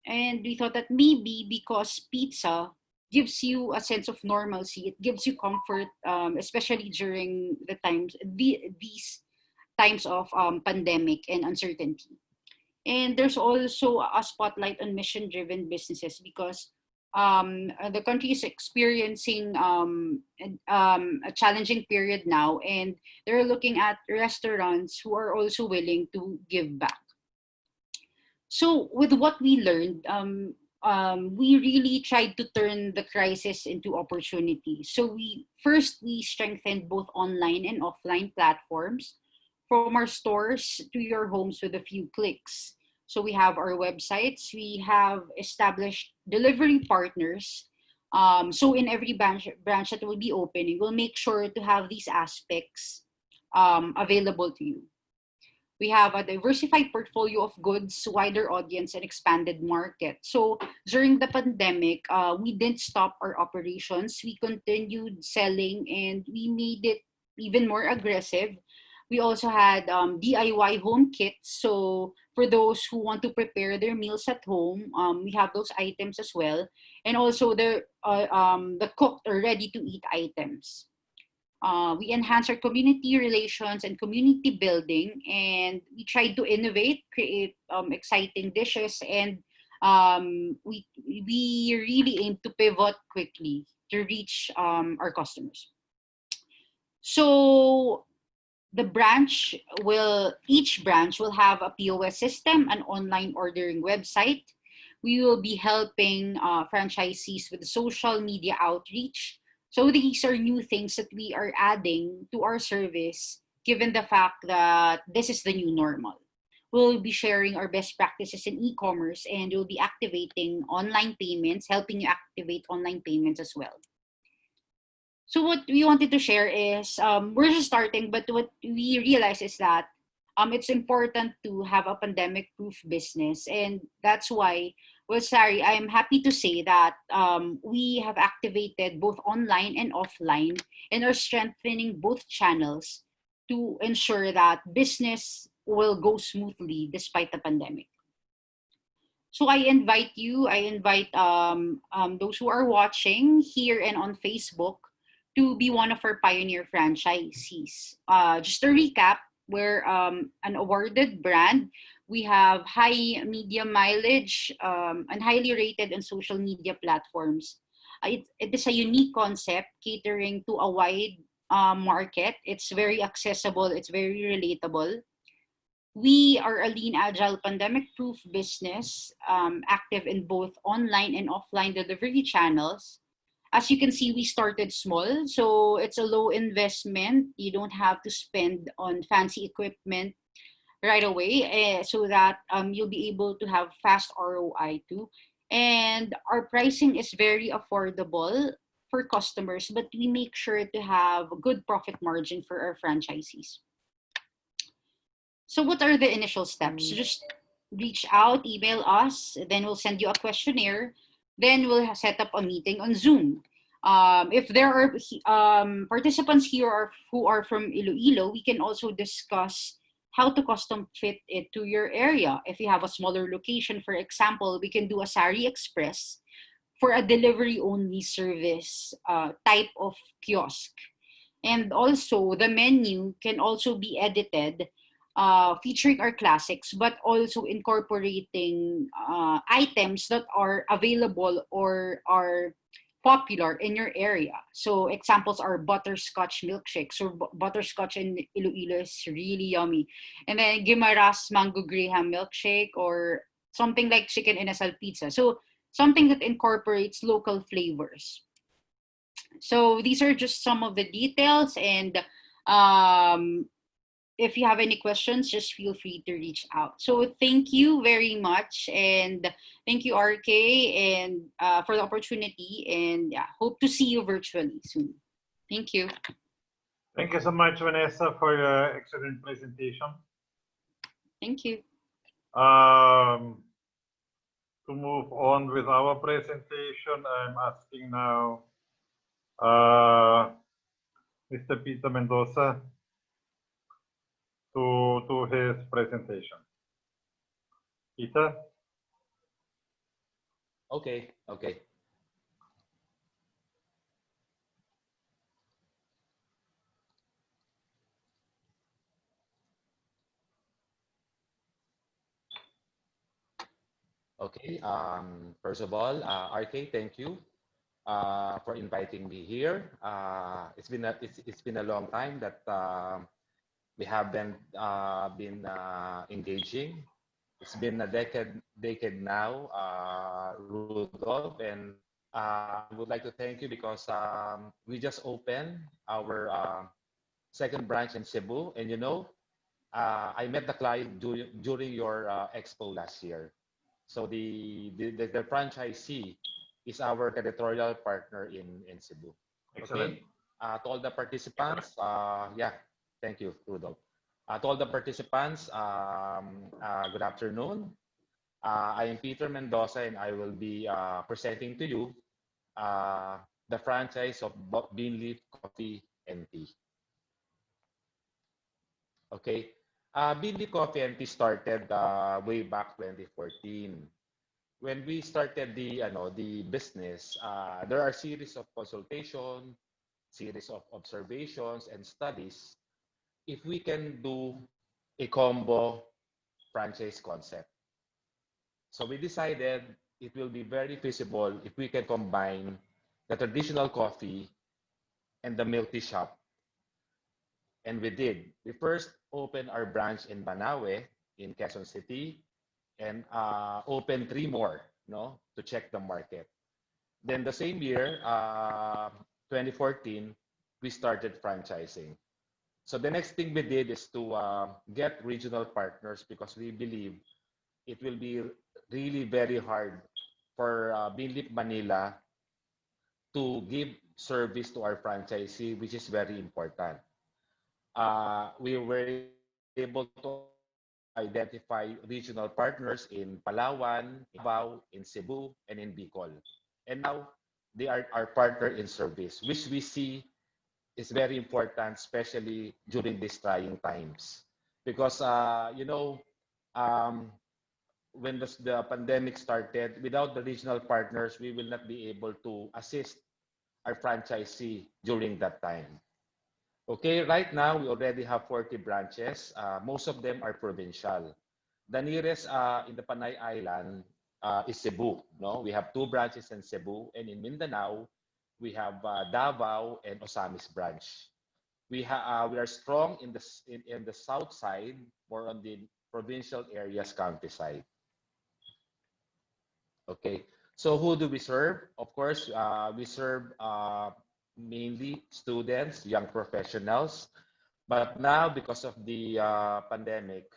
And we thought that maybe because pizza gives you a sense of normalcy, it gives you comfort, especially during these times of pandemic and uncertainty. And there's also a spotlight on mission-driven businesses, because the country is experiencing a challenging period now, and they're looking at restaurants who are also willing to give back. So with what we learned, we really tried to turn the crisis into opportunity. So we strengthened both online and offline platforms, from our stores to your homes with a few clicks. So we have our websites. We have established delivery partners. So in every branch that will be opening, we'll make sure to have these aspects available to you. We have a diversified portfolio of goods, wider audience, and expanded market. So during the pandemic, we didn't stop our operations. We continued selling and we made it even more aggressive. We also had DIY home kits. So for those who want to prepare their meals at home, we have those items as well. And also the cooked or ready to eat items. We enhance our community relations and community building, and we try to innovate, create exciting dishes, and we really aim to pivot quickly to reach our customers. So each branch will have a POS system, an online ordering website. We will be helping franchisees with social media outreach. So these are new things that we are adding to our service, given the fact that this is the new normal. We'll be sharing our best practices in e-commerce, and we'll be activating online payments, helping you activate online payments as well. So what we wanted to share is, we're just starting, but what we realize is that it's important to have a pandemic-proof business. And that's why, well, sorry, I'm happy to say that we have activated both online and offline and are strengthening both channels to ensure that business will go smoothly despite the pandemic. So I invite those who are watching here and on Facebook to be one of our pioneer franchisees. Just to recap, we're an awarded brand. We have high media mileage and highly rated on social media platforms. It is a unique concept catering to a wide market. It's very accessible. It's very relatable. We are a lean, agile, pandemic-proof business, active in both online and offline delivery channels. As you can see, we started small, so it's a low investment. You don't have to spend on fancy equipment right away, so that you'll be able to have fast ROI too. And our pricing is very affordable for customers, but we make sure to have a good profit margin for our franchisees. So what are the initial steps? Just reach out, email us, then we'll send you a questionnaire. Then we'll set up a meeting on Zoom. If there are participants here who are from Iloilo, we can also discuss how to custom fit it to your area. If you have a smaller location, for example, we can do a Sari Express for a delivery-only service type of kiosk. And also, the menu can also be edited featuring our classics, but also incorporating items that are available or are popular in your area. So examples are butterscotch milkshakes. So butterscotch in Iloilo is really yummy. And then Gimaras mango graham milkshake, or something like chicken inasal pizza. So something that incorporates local flavors. So these are just some of the details, and if you have any questions, just feel free to reach out. So thank you very much, and thank you, RK, and for the opportunity, and yeah, hope to see you virtually soon. Thank you. Thank you so much, Vanessa, for your excellent presentation. Thank you. To move on with our presentation, I'm asking now Mr. Peter Mendoza to his presentation. Peter? Okay. Okay. First of all, RK, thank you for inviting me here. It's been a long time that we haven't been engaging. It's been a decade now, Rudolph, and I would like to thank you because we just opened our second branch in Cebu, and I met the client during your expo last year. So the franchisee is our territorial partner in Cebu. Excellent. Okay. To all the participants, yeah, thank you, Rudolph. To all the participants, good afternoon. I am Peter Mendoza, and I will be presenting to you uh, the franchise of Beanleaf Coffee and Tea. Okay. Beanleaf Coffee and Tea started way back 2014. When we started the business, there are series of consultation, series of observations and studies if we can do a combo franchise concept. So we decided it will be very feasible if we can combine the traditional coffee and the milk tea shop. And we did. We first opened our branch in Banawe, in Quezon City, and opened three more, no, to check the market. Then the same year, 2014, we started franchising. So the next thing we did is to get regional partners because we believe it will be really very hard for Binlip Manila to give service to our franchisee, which is very important. We were able to identify regional partners in Palawan, in Davao, in Cebu, and in Bicol. And now they are our partner in service, which we see is very important, especially during these trying times. Because, um, when the pandemic started, without the regional partners, we will not be able to assist our franchisee during that time. Okay, right now we already have 40 branches. Most of them are provincial. The nearest in the Panay Island is Cebu. No, we have two branches in Cebu, and in Mindanao we have Davao and Osamis branch. We are strong in the south side, more on the provincial areas, countryside. Okay, so who do we serve? Of course, we serve mainly students, young professionals. But now, because of the pandemic,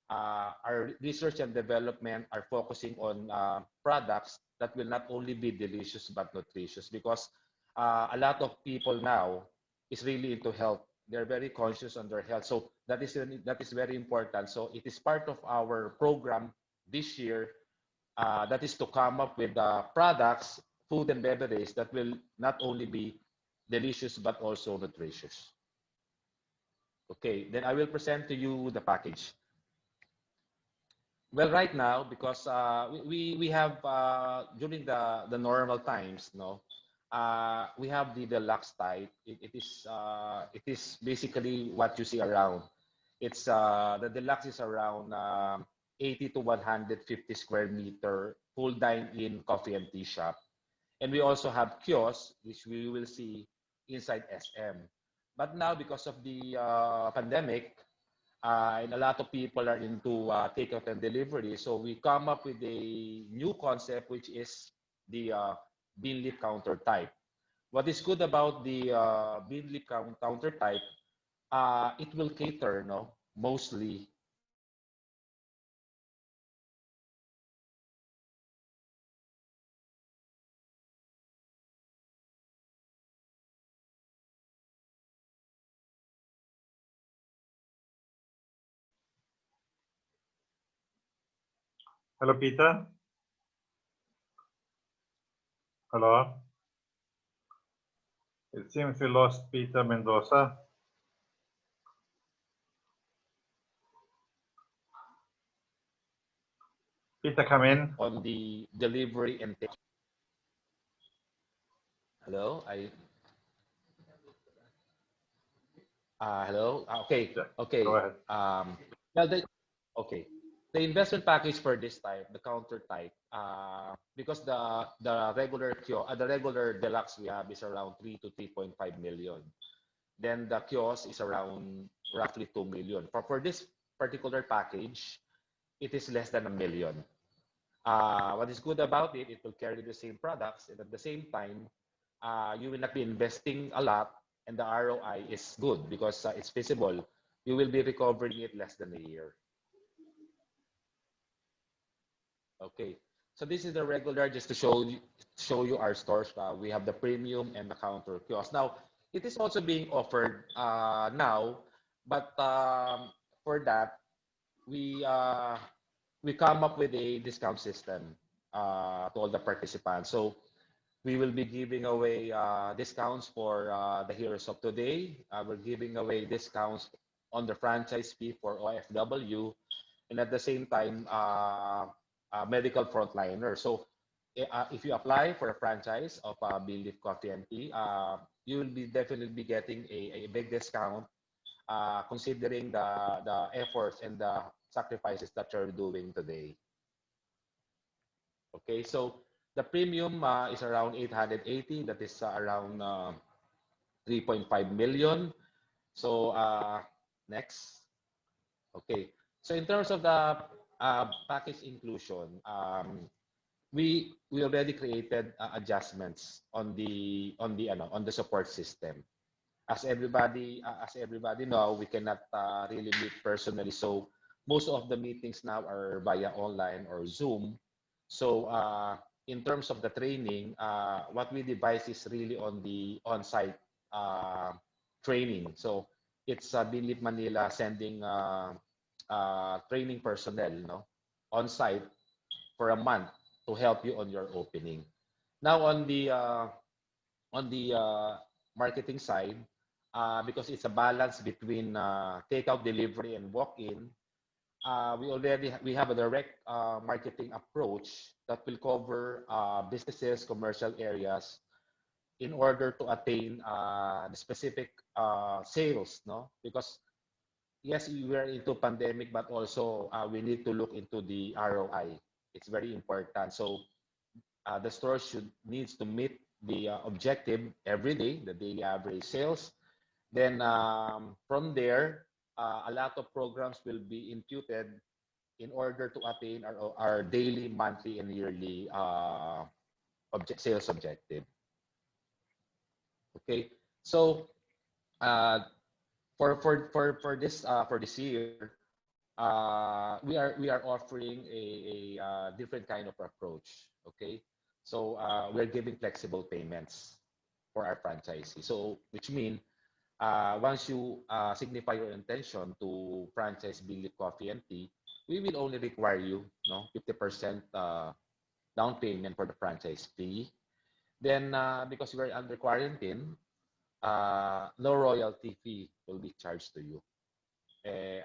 our research and development are focusing on products that will not only be delicious but nutritious because a lot of people now is really into health. They're very conscious on their health. So that is very important. So it is part of our program this year that is to come up with products, food and beverage that will not only be delicious but also nutritious. Okay, then I will present to you the package. Well, right now, because we have during the normal times, no, we have the deluxe type. It is basically what you see around. It's the deluxe is around 80 to 150 square meter full dine-in coffee and tea shop, and we also have kiosks which we will see inside SM. But now, because of the pandemic, and a lot of people are into takeout and delivery. So we come up with a new concept, which is the bean leaf counter type. What is good about the bean leaf counter type? It will cater, no, mostly to Hello, Peter. Hello. It seems we lost Peter Mendoza. Peter, come in. on the delivery and take. Hello, hello. Okay, Yeah, okay. go ahead. Well, okay. The investment package for this type, the counter type, because the regular deluxe we have is around 3 to 3.5 million. Then the kiosk is around roughly 2 million. For this particular package, it is less than a million. What is good about it, it will carry the same products, and at the same time, you will not be investing a lot, and the ROI is good because it's feasible. you will be recovering it less than a year. Okay, so this is the regular, just to show you our stores. We have the premium and the counter kiosk. Now, it is also being offered now, but for that, we uh, we come up with a discount system to all the participants. So we will be giving away discounts for the heroes of today. We're giving away discounts on the franchise fee for OFW, and at the same time, medical frontliner. So if you apply for a franchise of Believe Coffee and Tea, you will be definitely be getting a big discount, considering the efforts and the sacrifices that you're doing today. Okay, so the premium is around 880. That is around 3.5 million. So next. Okay. So in terms of the package inclusion, we already created adjustments on the support system. As everybody know, we cannot really meet personally. So most of the meetings now are via online or Zoom. So in terms of the training, what we devise is really on the on-site training. So it's Believe Manila sending training personnel, on site for a month to help you on your opening. Now on the marketing side, because it's a balance between takeout, delivery, and walk-in, we have a direct marketing approach that will cover businesses, commercial areas, in order to attain the specific sales, no? Because yes, we are into pandemic, but also we need to look into the ROI. It's very important. So the store needs to meet the objective every day, the daily average sales. Then from there, a lot of programs will be imputed in order to attain our daily, monthly, and yearly sales objective. Okay, so for this year, we are offering a different kind of approach. Okay, so we're giving flexible payments for our franchisees. So which means once you signify your intention to franchise Believe Coffee and Tea, we will only require you, 50% down payment for the franchise fee. Then because we're under quarantine, no royalty fee will be charged to you.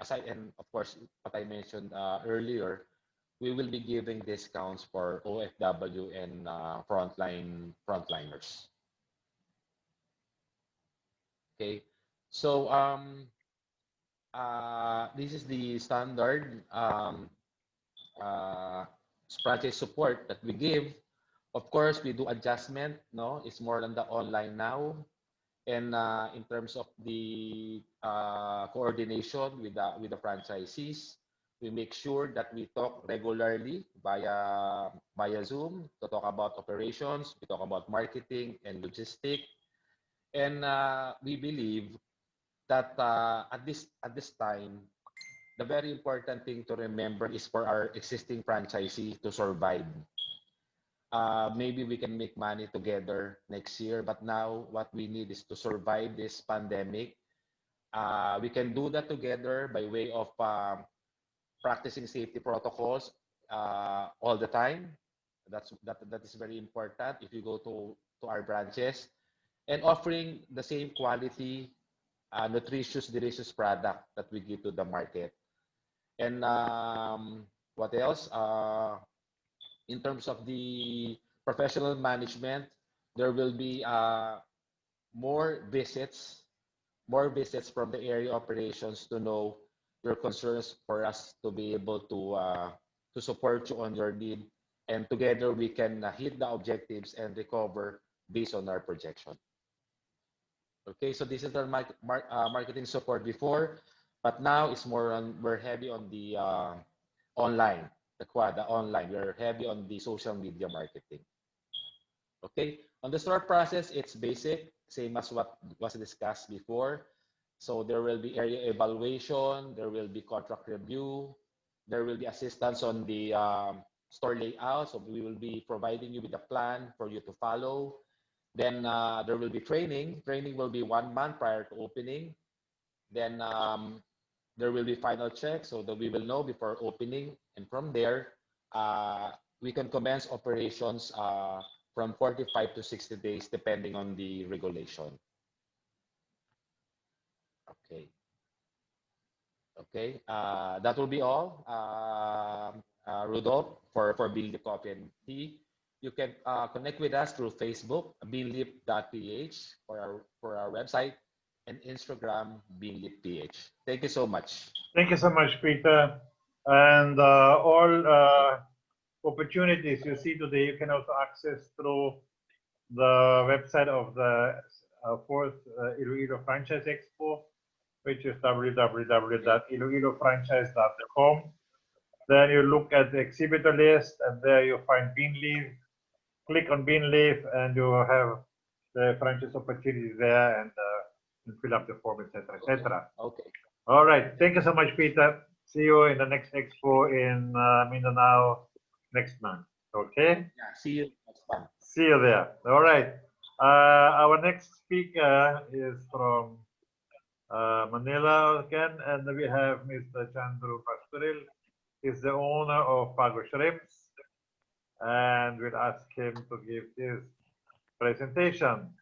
Aside, and of course, what I mentioned earlier, we will be giving discounts for OFW and frontliners. Okay, so this is the standard uh, franchise support that we give. Of course, we do adjustment. No, it's more than the online now. And in terms of the coordination with the franchisees, we make sure that we talk regularly via Zoom to talk about operations, we talk about marketing and logistics, and we believe that at this time, the very important thing to remember is for our existing franchisee to survive. Maybe we can make money together next year, but now what we need is to survive this pandemic. We can do that together by way of practicing safety protocols all the time. That is very important if you go to our branches, and offering the same quality, nutritious, delicious product that we give to the market. And what else? In terms of the professional management, there will be more visits, more visits from the area operations to know your concerns for us to be able to support you on your need, and together we can hit the objectives and recover based on our projection. Okay, so this is our marketing support before, but now it's more on, we're heavy on the online, the online. We're heavy on the social media marketing. Okay, on the store process, it's basic, same as what was discussed before. So there will be area evaluation, there will be contract review, there will be assistance on the store layout. So we will be providing you with a plan for you to follow. Then there will be training. Training will be 1 month prior to opening. Then there will be final checks so that we will know before opening. And from there, we can commence operations from 45 to 60 days, depending on the regulation. Okay. Okay. That will be all. Rudolph, for Build the Coffee and Tea. You can connect with us through Facebook, beanlip.ph, for our website, and Instagram, beanlipph. Thank you so much. Thank you so much, Peter. And all opportunities you see today, you can also access through the website of the fourth Iloilo Franchise Expo, which is www.iloilofranchise.com. Then you look at the exhibitor list, and there you find Beanleaf. Click on Beanleaf, and you have the franchise opportunities there, and fill up the form, etc., etc. Okay. All right. Thank you so much, Peter. See you in the next expo in Mindanao next month. Okay. Yeah. See you next month. See you there. All right. Our next speaker is from Manila again, and we have Mr. Chandru Pastoril. He's the owner of Pago Shrimps, and we'll ask him to give his presentation.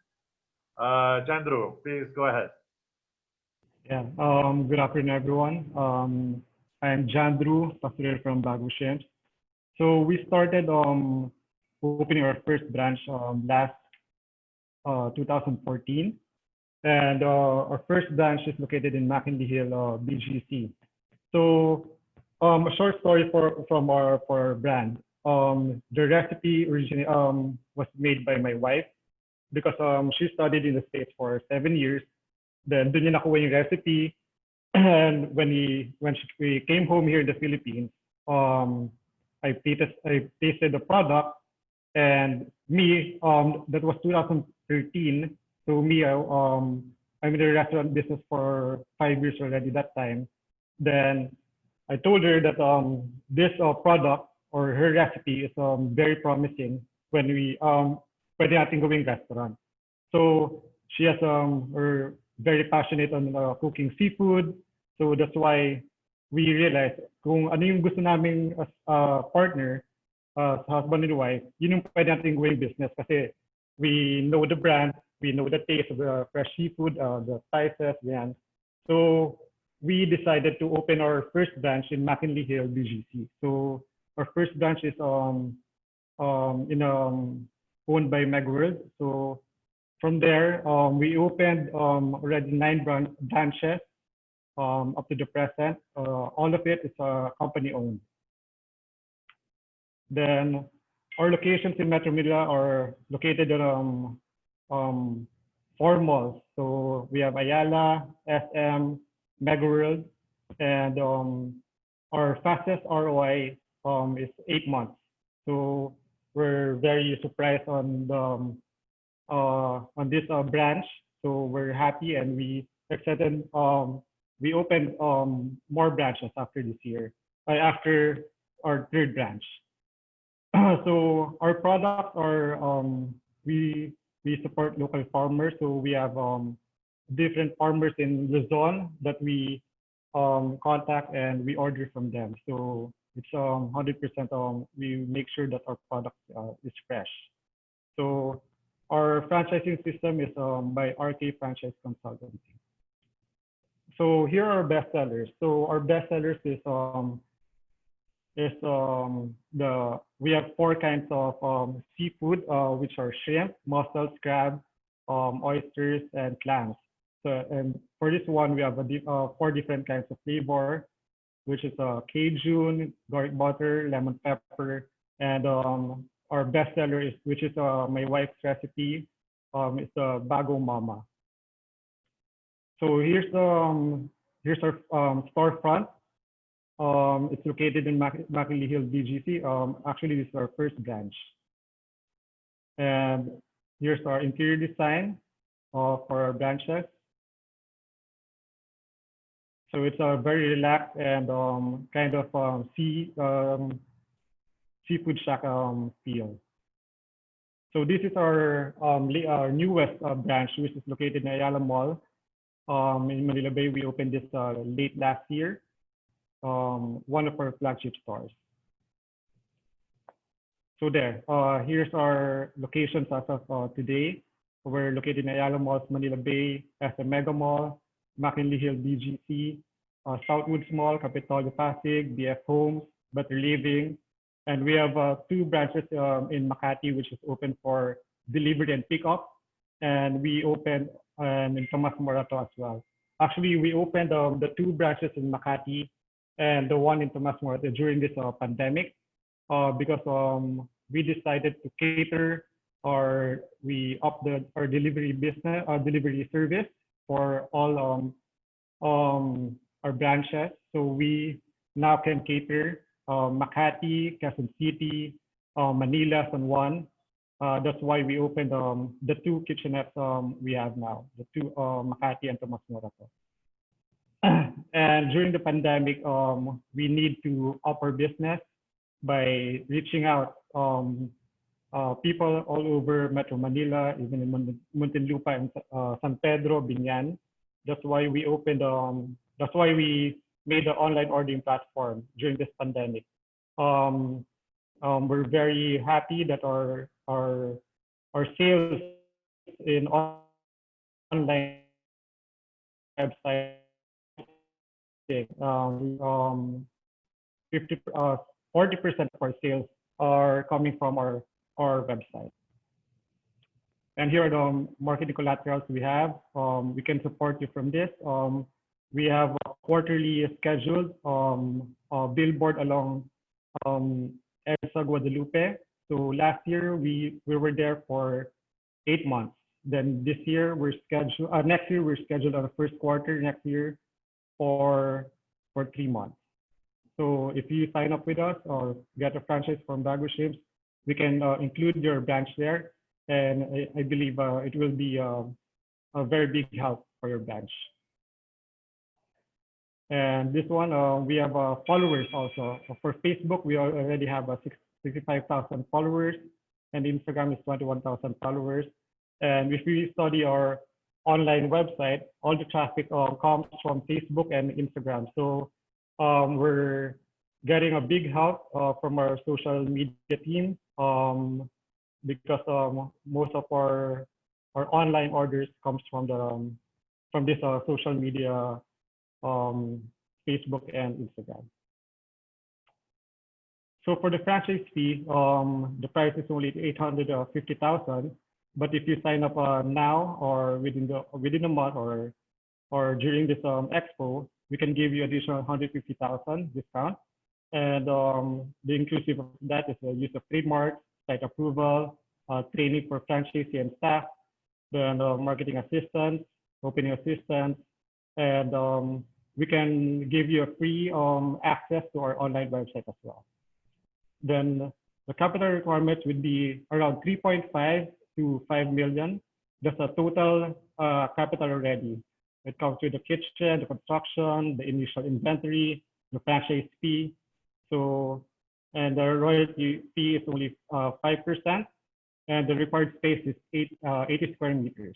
Chandru, please go ahead. Yeah. Good afternoon, everyone. I'm Chandru Pastoril from Bago Shrimps. So we started opening our first branch last 2014, and our first branch is located in McKinley Hill, BGC. So a short story from our brand. The recipe originally was made by my wife because she studied in the States for 7 years. Then dun niya nakuha yung recipe, and when we came home here in the Philippines, I tasted the product, and me that was 2013. So me, I'm in the restaurant business for 5 years already that time. Then I told her that this product or her recipe is very promising when we pwede natin gawing restaurant. So she has her very passionate on cooking seafood. So that's why we realized kung ano yung gusto naming as partner, sa husband and wife, yun yung pwede natin gawing business kasi we know the brand, we know the taste of the fresh seafood, the spices, yan. So we decided to open our first branch in McKinley Hill, BGC. So our first branch is owned by Megworld. So from there, we opened already 9 branches up to the present. All of it is company owned. Then our locations in Metro Manila are located on 4 malls. So we have Ayala, SM, Megaworld, and our fastest ROI is 8 months. So we're very surprised on this branch. So we're happy, and we excited. We opened more branches after this year, after our 3rd branch. So our products are we support local farmers. So we have different farmers in Luzon that we contact and we order from them. So it's 100%. We make sure that our product is fresh. So our franchising system is by RK Franchise Consultancy. So here are our best sellers. So our best sellers is we have 4 kinds of seafood, which are shrimp, mussels, crab, oysters, and clams. So, and for this one, we have 4 different kinds of flavor, which is Cajun, garlic butter, lemon pepper, and our best seller is, which is my wife's recipe, is the Bago Mama. So here's our storefront. It's located in McKinley Hill, BGC. Actually, this is our first branch. And here's our interior design for our branches. So it's a very relaxed and kind of seafood shack feel. So this is our newest branch, which is located in Ayala Mall in Manila Bay. We opened this late last year. One of our flagship stores. So there, here's our locations as of today. We're located in Ayala Malls, Manila Bay, as a Mega Mall, McKinley Hill BGC, Southwoods Mall, Capitolio Pasig, BF Homes, Better Living. And we have 2 branches in Makati, which is open for delivery and pickup. And we opened in Tomas Morato as well. Actually, we opened the 2 branches in Makati and the one in Tomas Morato during this pandemic because we decided to cater or we up our delivery business, our delivery service for all our branches. So we now can cater Makati, Quezon City, Manila, San Juan. That's why we opened the 2 kitchenettes we have now, the 2 Makati and Tomas Morato. And during the pandemic, we need to up our business by reaching out people all over Metro Manila, even in Muntinlupa and San Pedro, Binyan. That's why we opened. That's why we made the online ordering platform during this pandemic. We're very happy that our sales in online website 40% of our sales are coming from our website. And here are the marketing collaterals we have. We can support you from this. We have a quarterly scheduled billboard along Elsa Guadalupe. So last year we were there for 8 months. Then this year we're scheduled. Next year we're scheduled on the first quarter. Next year for 3 months. So if you sign up with us or get a franchise from Bago Shrimps, we can include your branch there, and I believe it will be a very big help for your branch. And this one, we have followers also. For Facebook, we already have 65,000 followers, and Instagram is 21,000 followers. And if we study our online website, all the traffic comes from Facebook and Instagram. So we're getting a big help from our social media team because most of our online orders comes from this social media, Facebook and Instagram. So for the franchise fee, the price is only 850,000. But if you sign up now or within a month or during this expo, we can give you additional 150,000 discount. And the inclusive of that is the use of trademarks, site approval, training for franchisee and staff, then marketing assistance, opening assistance, and we can give you a free access to our online website as well. Then the capital requirements would be around 3.5 to 5 million. That's a total capital already. It comes with the kitchen, the construction, the initial inventory, the franchise fee. So, and the royalty fee is only 5%, and the required space is 80 square meters.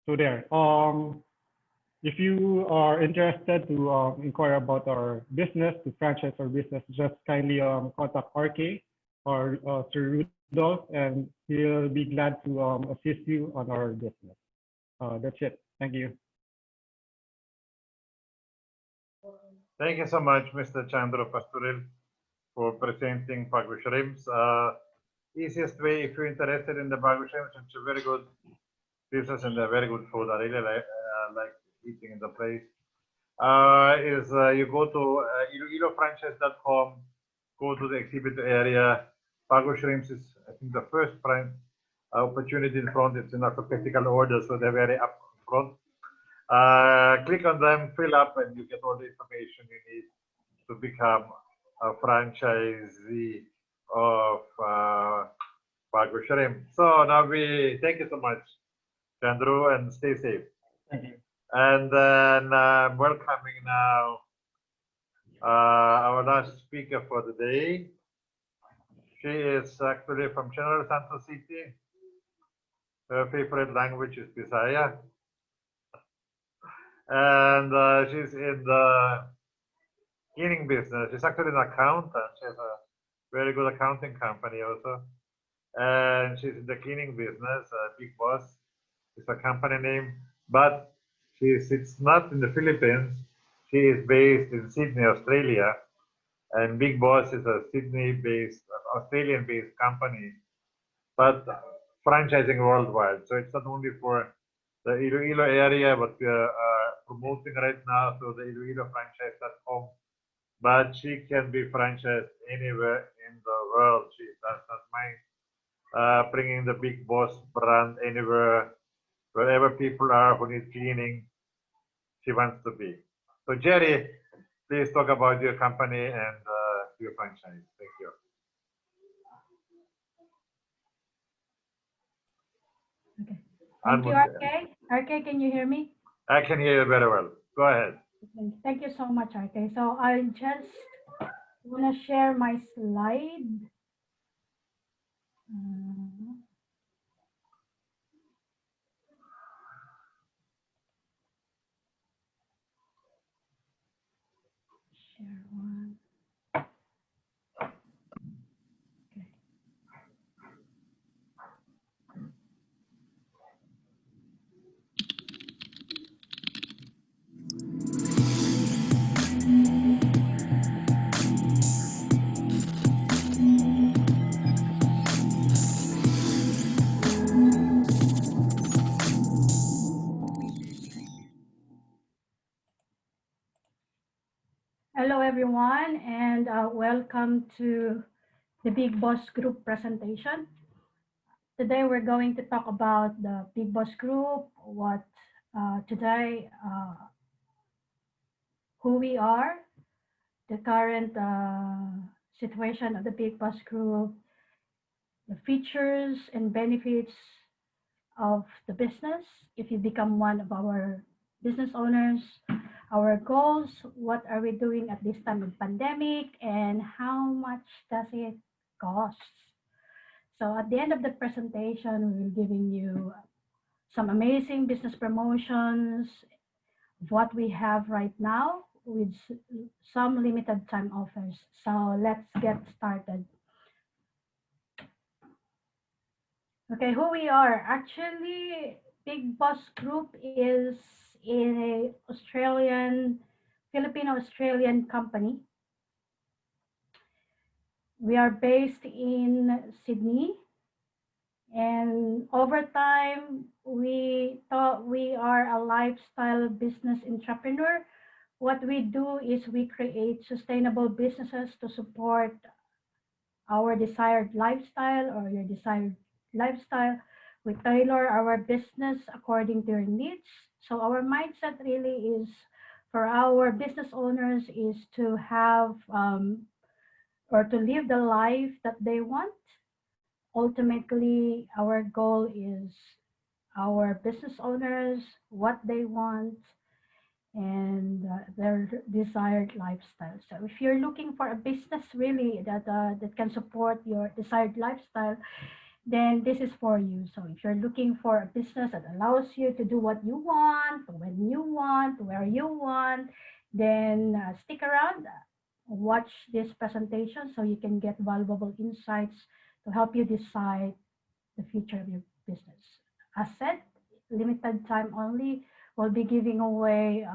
So there. If you are interested to inquire about our business, to franchise our business, just kindly contact RK or Sir Rudolph, and he'll be glad to assist you on our business. That's it. Thank you. Thank you so much, Mr. Chandra Pastoril, for presenting Bago Shrimps. Easiest way, if you're interested in the Bago Shrimps, it's a very good business and a very good food. I really like eating in the place. You go to ilofranchise.com, go to the exhibit area. Bago Shrimps is, I think, the first opportunity in front. It's in alphabetical order, so they're very up front. Click on them, fill up, and you get all the information you need to become a franchisee of Bago Shrimp. So now thank you so much, Chandru, and stay safe. Thank you. And then I'm welcoming now our last speaker for the day. She is actually from General Santos City. Her favorite language is Bisaya. And she's in the cleaning business. She's actually an accountant. She has a very good accounting company also. And she's in the cleaning business. Big Boss is a company name. But it's not in the Philippines. She is based in Sydney, Australia. And Big Boss is a Sydney-based, Australian-based company, but franchising worldwide. So it's not only for the Iloilo area, but we are promoting right now through the iloilofranchise.com. But she can be franchised anywhere in the world. She does not mind bringing the Big Boss brand anywhere, wherever people are who need cleaning, she wants to be. So Jerry, please talk about your company and your franchise. Thank you. Okay. Thank you, RK. RK, can you hear me? I can hear you very well. Go ahead. Okay. Thank you so much, RK. So I just want to share my slide. Share one. Okay. Hello, everyone, and welcome to the Big Boss Group presentation. Today, we're going to talk about the Big Boss Group, who we are, the current situation of the Big Boss Group, the features and benefits of the business if you become one of our business owners, our goals, what are we doing at this time of pandemic, and how much does it cost. So at the end of the presentation, we will be giving you some amazing business promotions, what we have right now with some limited time offers. So let's get started. Okay, who we are. Actually, Big Boss Group is a Filipino-Australian company. We are based in Sydney. And over time, we thought we are a lifestyle business entrepreneur. What we do is we create sustainable businesses to support our desired lifestyle or your desired lifestyle. We tailor our business according to your needs. So our mindset really is for our business owners is to have or to live the life that they want. Ultimately, our goal is our business owners, what they want, and their desired lifestyle. So if you're looking for a business really that can support your desired lifestyle, then this is for you. So if you're looking for a business that allows you to do what you want, when you want, where you want, then stick around, watch this presentation so you can get valuable insights to help you decide the future of your business. As said, limited time only. We'll be giving away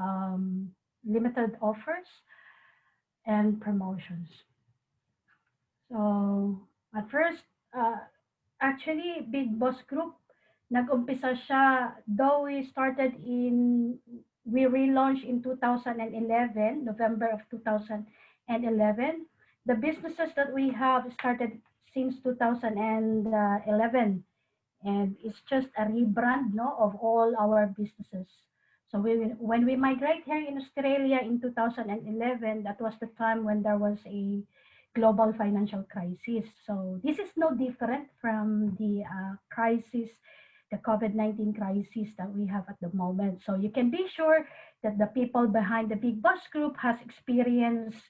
limited offers and promotions. So at first, actually, Big Boss Group, nag-umpisa siya, though we relaunched in 2011, November of 2011. The businesses that we have started since 2011. And it's just a rebrand of all our businesses. So when we migrate here in Australia in 2011, that was the time when there was a global financial crisis. So this is no different from the crisis the COVID-19 crisis that we have at the moment. So you can be sure that the people behind the Big Boss Group has experienced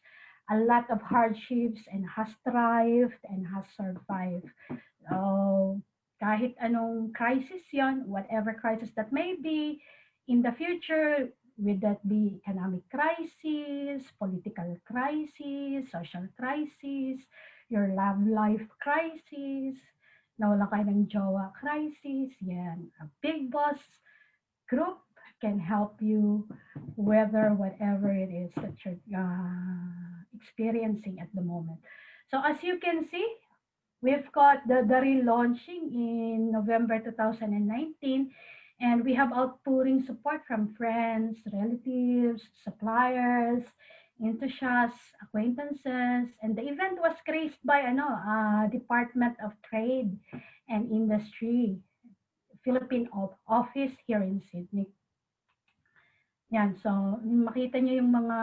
a lot of hardships and has thrived and has survived. So kahit anong crisis yon, whatever crisis that may be in the future, would that be economic crisis, political crisis, social crisis, your love life crisis, nawala kayo ng jowa crisis, yan. A Big Boss Group can help you weather whatever it is that you're experiencing at the moment. So as you can see, we've got the relaunching in November 2019, and we have outpouring support from friends, relatives, suppliers, enthusiasts, acquaintances, and the event was graced by Department of Trade and Industry, Philippine office here in Sydney. Yan, so makita niyo yung mga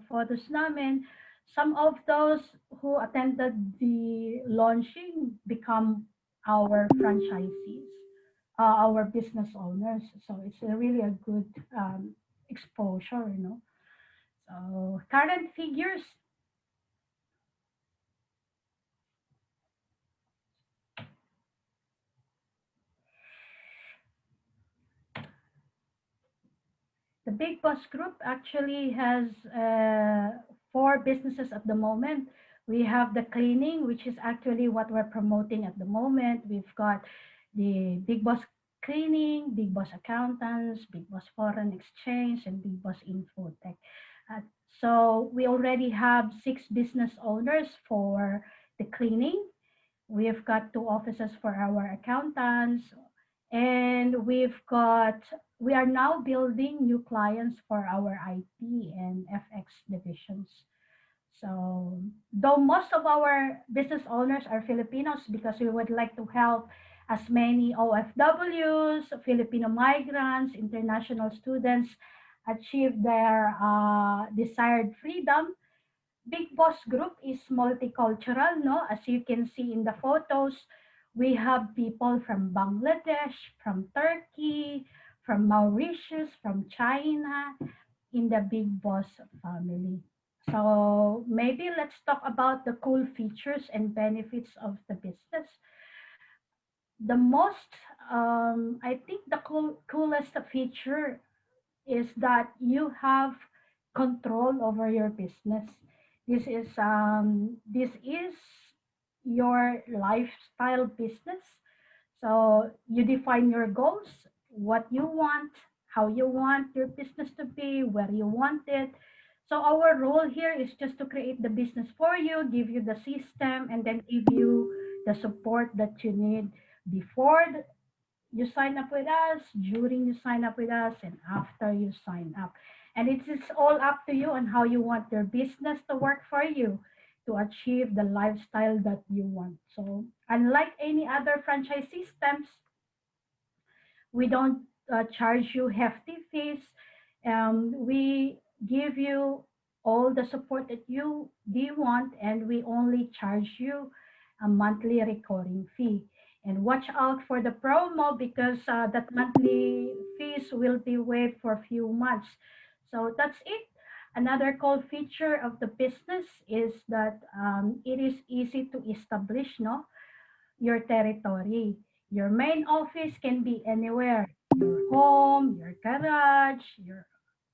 photos namin. Some of those who attended the launching become our franchisees, our business owners. So it's really a good exposure, you know. So current figures. The Big Boss Group actually has 4 businesses at the moment. We have the cleaning, which is actually what we're promoting at the moment. We've got the Big Boss Cleaning, Big Boss Accountants, Big Boss Foreign Exchange, and Big Boss Infotech. So we already have 6 business owners for the cleaning. We've got 2 offices for our accountants, and we are now building new clients for our IT and FX divisions. So though most of our business owners are Filipinos, because we would like to help as many OFWs, Filipino migrants, international students achieve their desired freedom, Big Boss Group is multicultural, no? As you can see in the photos, we have people from Bangladesh, from Turkey, from Mauritius, from China, in the Big Boss family. So maybe let's talk about the cool features and benefits of the business. The most, I think the coolest feature is that you have control over your business. This is your lifestyle business. So you define your goals, what you want, how you want your business to be, where you want it. So our role here is just to create the business for you, give you the system, and then give you the support that you need before you sign up with us, during you sign up with us, and after you sign up. And it's all up to you on how you want your business to work for you to achieve the lifestyle that you want. So unlike any other franchise systems, we don't charge you hefty fees. We give you all the support that you do want, and we only charge you a monthly recurring fee. And watch out for the promo, because that monthly fees will be waived for a few months. So that's it. Another cool feature of the business is that it is easy to establish, no, your territory. Your main office can be anywhere, your home, your garage, your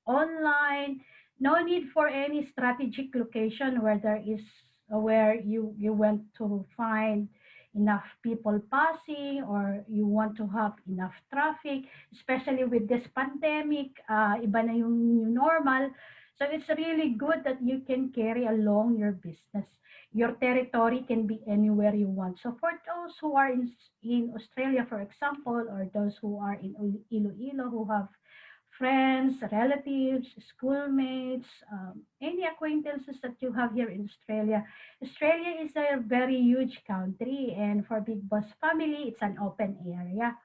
online. No need for any strategic location where you want to find enough people passing, or you want to have enough traffic, especially with this pandemic, iba na yung new normal. So it's really good that you can carry along your business. Your territory can be anywhere you want. So for those who are in Australia, for example, or those who are in Iloilo, who have friends, relatives, schoolmates, any acquaintances that you have here in Australia. Australia is a very huge country, and for Big Boss family, it's an open area.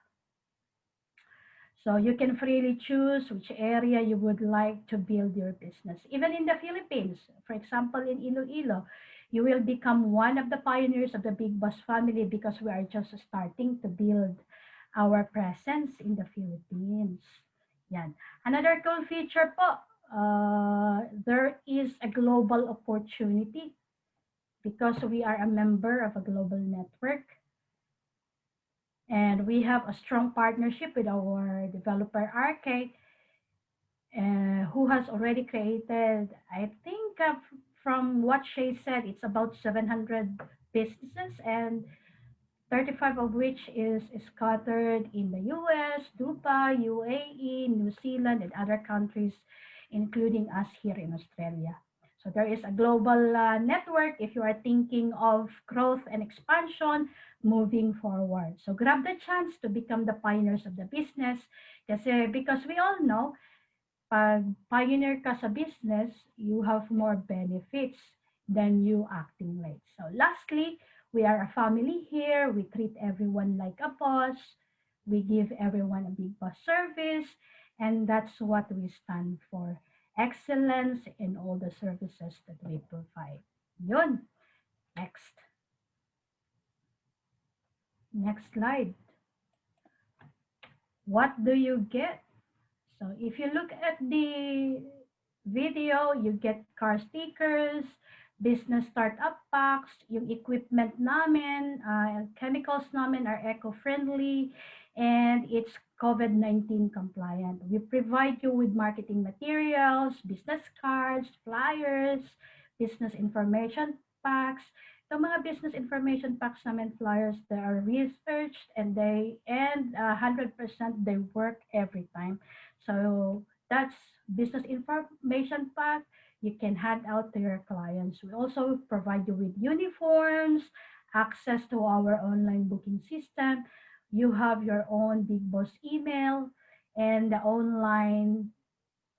So you can freely choose which area you would like to build your business. Even in the Philippines, for example, in Iloilo, you will become one of the pioneers of the Big Boss family, because we are just starting to build our presence in the Philippines. Yan. Another cool feature po, there is a global opportunity because we are a member of a global network. And we have a strong partnership with our developer RK, who has already created, I think, from what Shey said, it's about 700 businesses, and 35 of which is scattered in the US, Dubai, UAE, New Zealand, and other countries, including us here in Australia. So there is a global network if you are thinking of growth and expansion moving forward. So grab the chance to become the pioneers of the business, because we all know, pag pioneer ka sa business, you have more benefits than you acting late. So lastly, we are a family here. We treat everyone like a boss. We give everyone a big boss service. And that's what we stand for. Excellence in all the services that we provide. Yun. Next. Next slide. What do you get? So if you look at the video, you get car stickers, business startup packs, yung equipment namin, chemicals namin are eco-friendly, and it's COVID-19 compliant. We provide you with marketing materials, business cards, flyers, business information packs. Itong mga business information packs namin, flyers, they are researched and 100% they work every time. So that's business information pack you can hand out to your clients. We also provide you with uniforms, access to our online booking system. You have your own Big Boss email and the online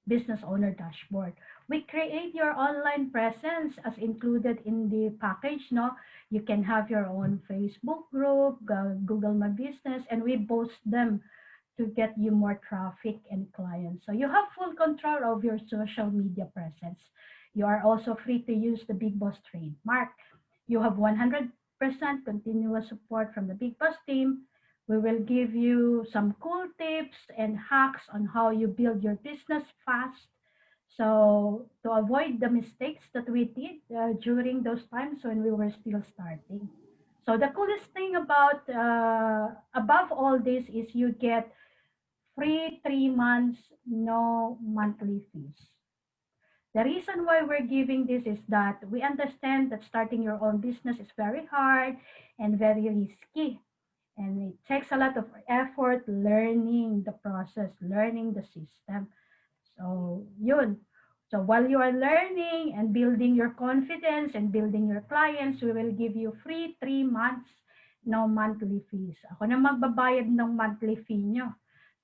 business owner dashboard. We create your online presence as included in the package. No, you can have your own Facebook group, Google My Business, and we post them to get you more traffic and clients. So you have full control of your social media presence. You are also free to use the Big Boss trademark. You have 100% continuous support from the Big Boss team. We will give you some cool tips and hacks on how you build your business fast. So to avoid the mistakes that we did during those times when we were still starting. So the coolest thing about above all this is you get free 3 months, no monthly fees. The reason why we're giving this is that we understand that starting your own business is very hard and very risky. And it takes a lot of effort learning the process, learning the system. So yun. So while you are learning and building your confidence and building your clients, we will give you free 3 months, no monthly fees. Ako na magbabayad ng monthly fee nyo.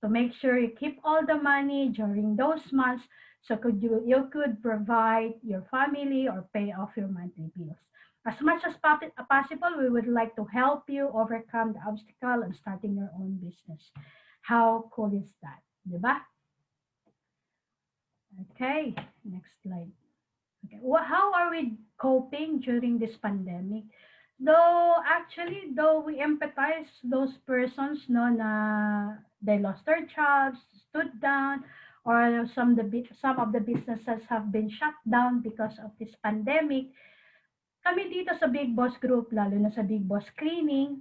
So make sure you keep all the money during those months so you could provide your family or pay off your monthly bills. As much as possible, we would like to help you overcome the obstacle of starting your own business. How cool is that? Diba? Okay, next slide. Okay, well, how are we coping during this pandemic? Though we empathize those persons na they lost their jobs, stood down, or some of the businesses have been shut down because of this pandemic. Kami dito sa Big Boss Group, lalo na sa Big Boss Cleaning,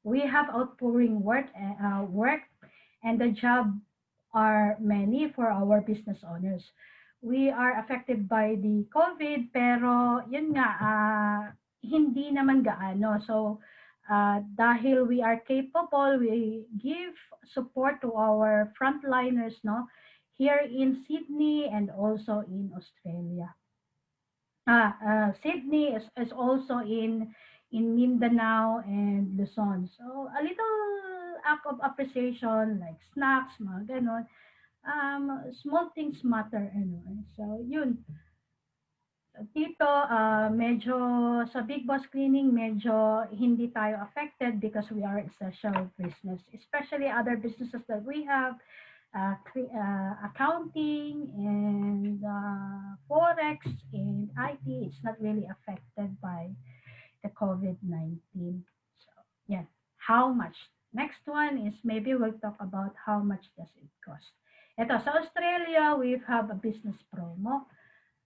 we have outpouring work and the job are many for our business owners. We are affected by the COVID, pero yun nga, hindi naman gaano. So, dahil we are capable, we give support to our frontliners, no, here in Sydney and also in Australia. Sydney is also in Mindanao and Luzon. So a little act of appreciation like snacks, mga ganon. Small things matter. So yun. Dito, medyo sa Big Boss Cleaning, medyo hindi tayo affected because we are essential business. Especially other businesses that we have, accounting and forex and IT, it's not really affected by the COVID-19. So yeah, how much Next one is maybe we'll talk about how much does it cost. Ito, sa Australia, we have a business promo.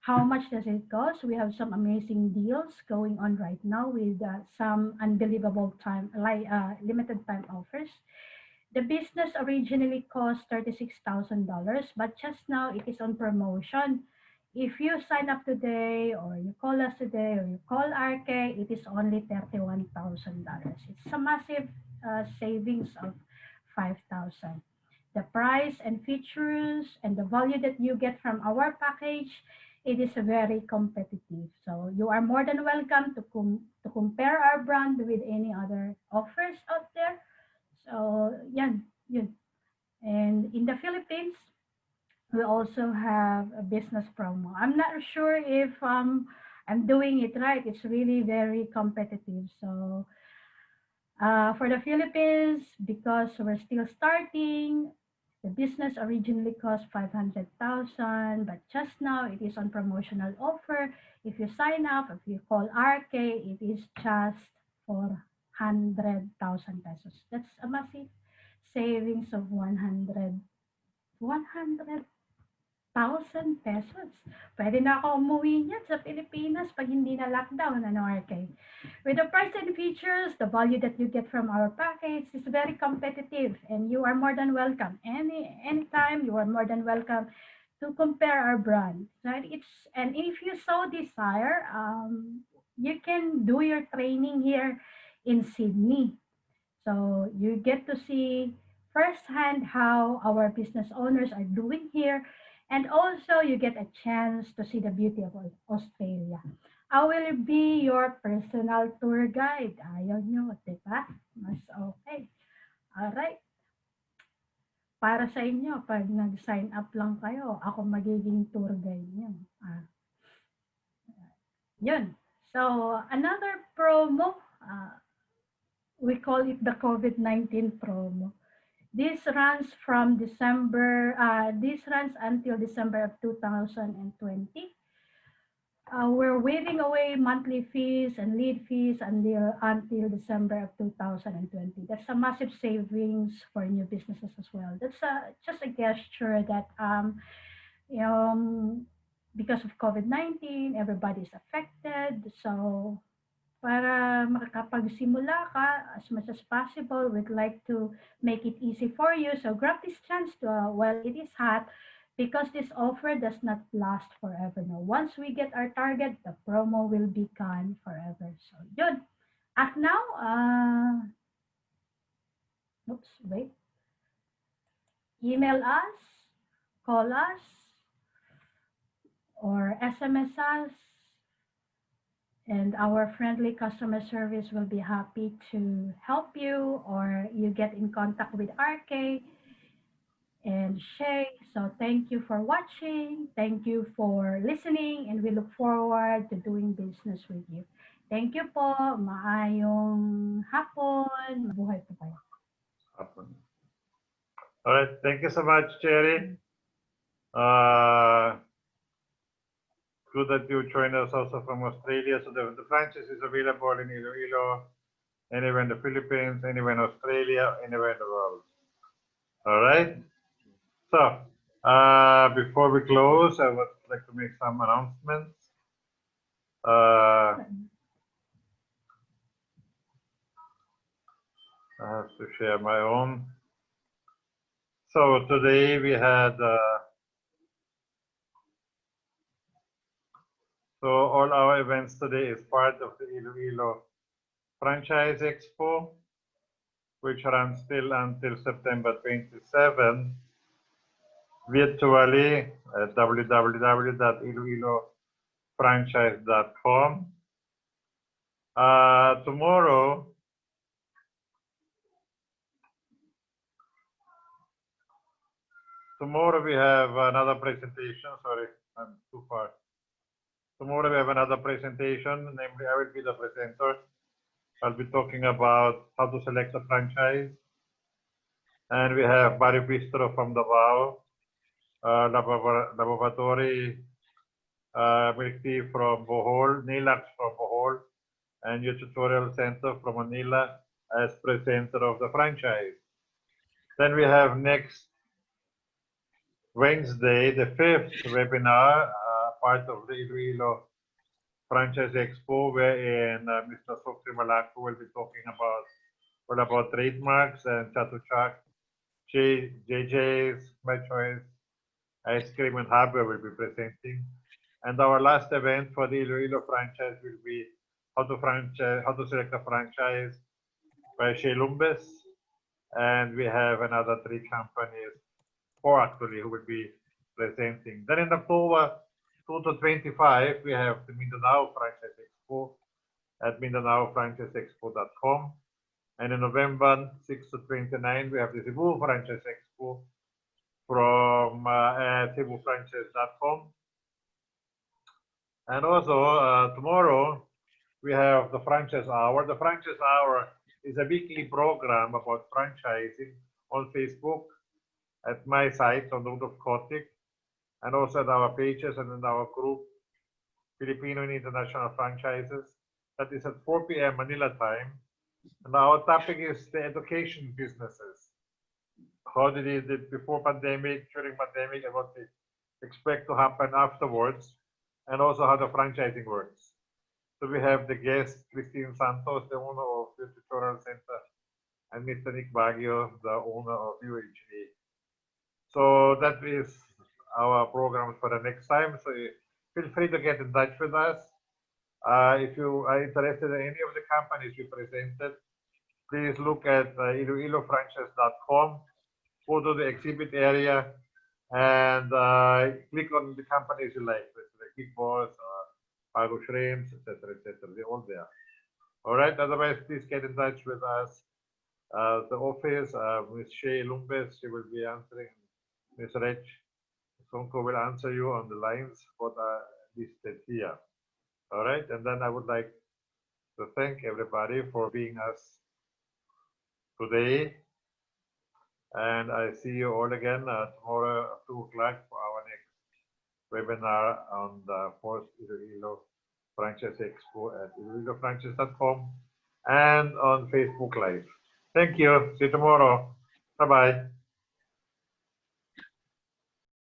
How much does it cost? We have some amazing deals going on right now with some unbelievable time, limited time offers. The business originally cost $36,000, but just now it is on promotion. If you sign up today, or you call us today, or you call RK, it is only $31,000. It's a massive savings of 5,000. The price and features and the value that you get from our package, it is very competitive. So you are more than welcome to compare our brand with any other offers out there. So, yan. And in the Philippines, we also have a business promo. I'm not sure if I'm doing it right. It's really very competitive. So, for the Philippines, because we're still starting, the business originally cost 500,000, but just now it is on promotional offer. If you sign up, if you call RK, it is just 400,000 pesos. That's a massive savings of 100,000 pesos. Pwede na ako umuwi niyan sa Pilipinas pag hindi na lockdown, RK. With the price and features, the value that you get from our package is very competitive, and you are more than welcome. Anytime, you are more than welcome to compare our brand. Right? And if you so desire, you can do your training here in Sydney. So you get to see firsthand how our business owners are doing here. And also, you get a chance to see the beauty of Australia. I will be your personal tour guide. Ayaw nyo, diba? Mas okay. Alright. Para sa inyo, pag nag-sign up lang kayo, ako magiging tour guide nyo. Yun. So, another promo, we call it the COVID-19 promo. This runs from this runs until December of 2020. We're waiving away monthly fees and lead fees until December of 2020. That's a massive savings for new businesses as well. That's just a gesture that because of COVID-19, everybody's affected. So para makakapagsimula ka as much as possible, we'd like to make it easy for you. So grab this chance while it is hot, because this offer does not last forever. No, once we get our target, the promo will be gone forever. So yun. At now, email us, call us, or SMS us, and our friendly customer service will be happy to help you, or you get in contact with RK and Shey. So thank you for watching. Thank you for listening, and we look forward to doing business with you. Thank you po. Maayong hapon. Mabuhay po kayo. All right. Thank you so much, Cherry. Good that you joined us also from Australia. So the franchise is available in Iloilo, anywhere in the Philippines, anywhere in Australia, anywhere in the world. All right. So before we close, I would like to make some announcements. I have to share my own. So today we had so all our events today is part of the Iloilo Franchise Expo, which runs still until September 27, virtually at www.iloilofranchise.com. Tomorrow we have another presentation. Sorry, I'm too far. Tomorrow we have another presentation, namely I will be the presenter. I'll be talking about how to select a franchise. And we have Barry Bistro from Davao, Laboratory Milk Tea from Bohol, Nilax from Bohol, and your Tutorial Center from Manila. as presenter of the franchise. Then we have next Wednesday, the 5th webinar, part of the Iloilo Franchise Expo, wherein Mr. Sokri Malako will be talking about trademarks, and Chatuchak, JJ's, My Choice, Ice Cream and Hardware will be presenting. And our last event for the Iloilo franchise will be how to select a franchise by Shey Lumbes. And we have another 3 companies, 4 actually, who will be presenting. Then in October 2 to 25, we have the Mindanao Franchise Expo at MindanaoFranchiseExpo.com. And in November 6 to 29, we have the Cebu Franchise Expo from CebuFranchise.com. And also tomorrow, we have the Franchise Hour. The Franchise Hour is a weekly program about franchising on Facebook, at my site on Road of Kotik, and also at our pages and in our group, Filipino and International Franchises. That is at 4 p.m. Manila time. And our topic is the education businesses. How they did it before pandemic, during pandemic, and what they expect to happen afterwards, and also how the franchising works. So we have the guest, Christine Santos, the owner of the Tutorial Center, and Mr. Nick Baguio, the owner of UHA. So that is our program for the next time. So feel free to get in touch with us. If you are interested in any of the companies we presented, please look at IloiloFranchise.com, go to the exhibit area, and click on the companies you like, like Kickboss, Pago Shrimps, etc., etc. They're all there. All right. Otherwise, please get in touch with us. The office, Ms. Shey Lumbes, she will be answering. Ms. Rech Sonko will answer you on the lines what are listed here. All right. And then I would like to thank everybody for being us today. And I see you all again tomorrow at 2 o'clock for our next webinar on the 4th Iloilo Franchise Expo at iloilofranchise.com and on Facebook Live. Thank you. See you tomorrow. Bye-bye.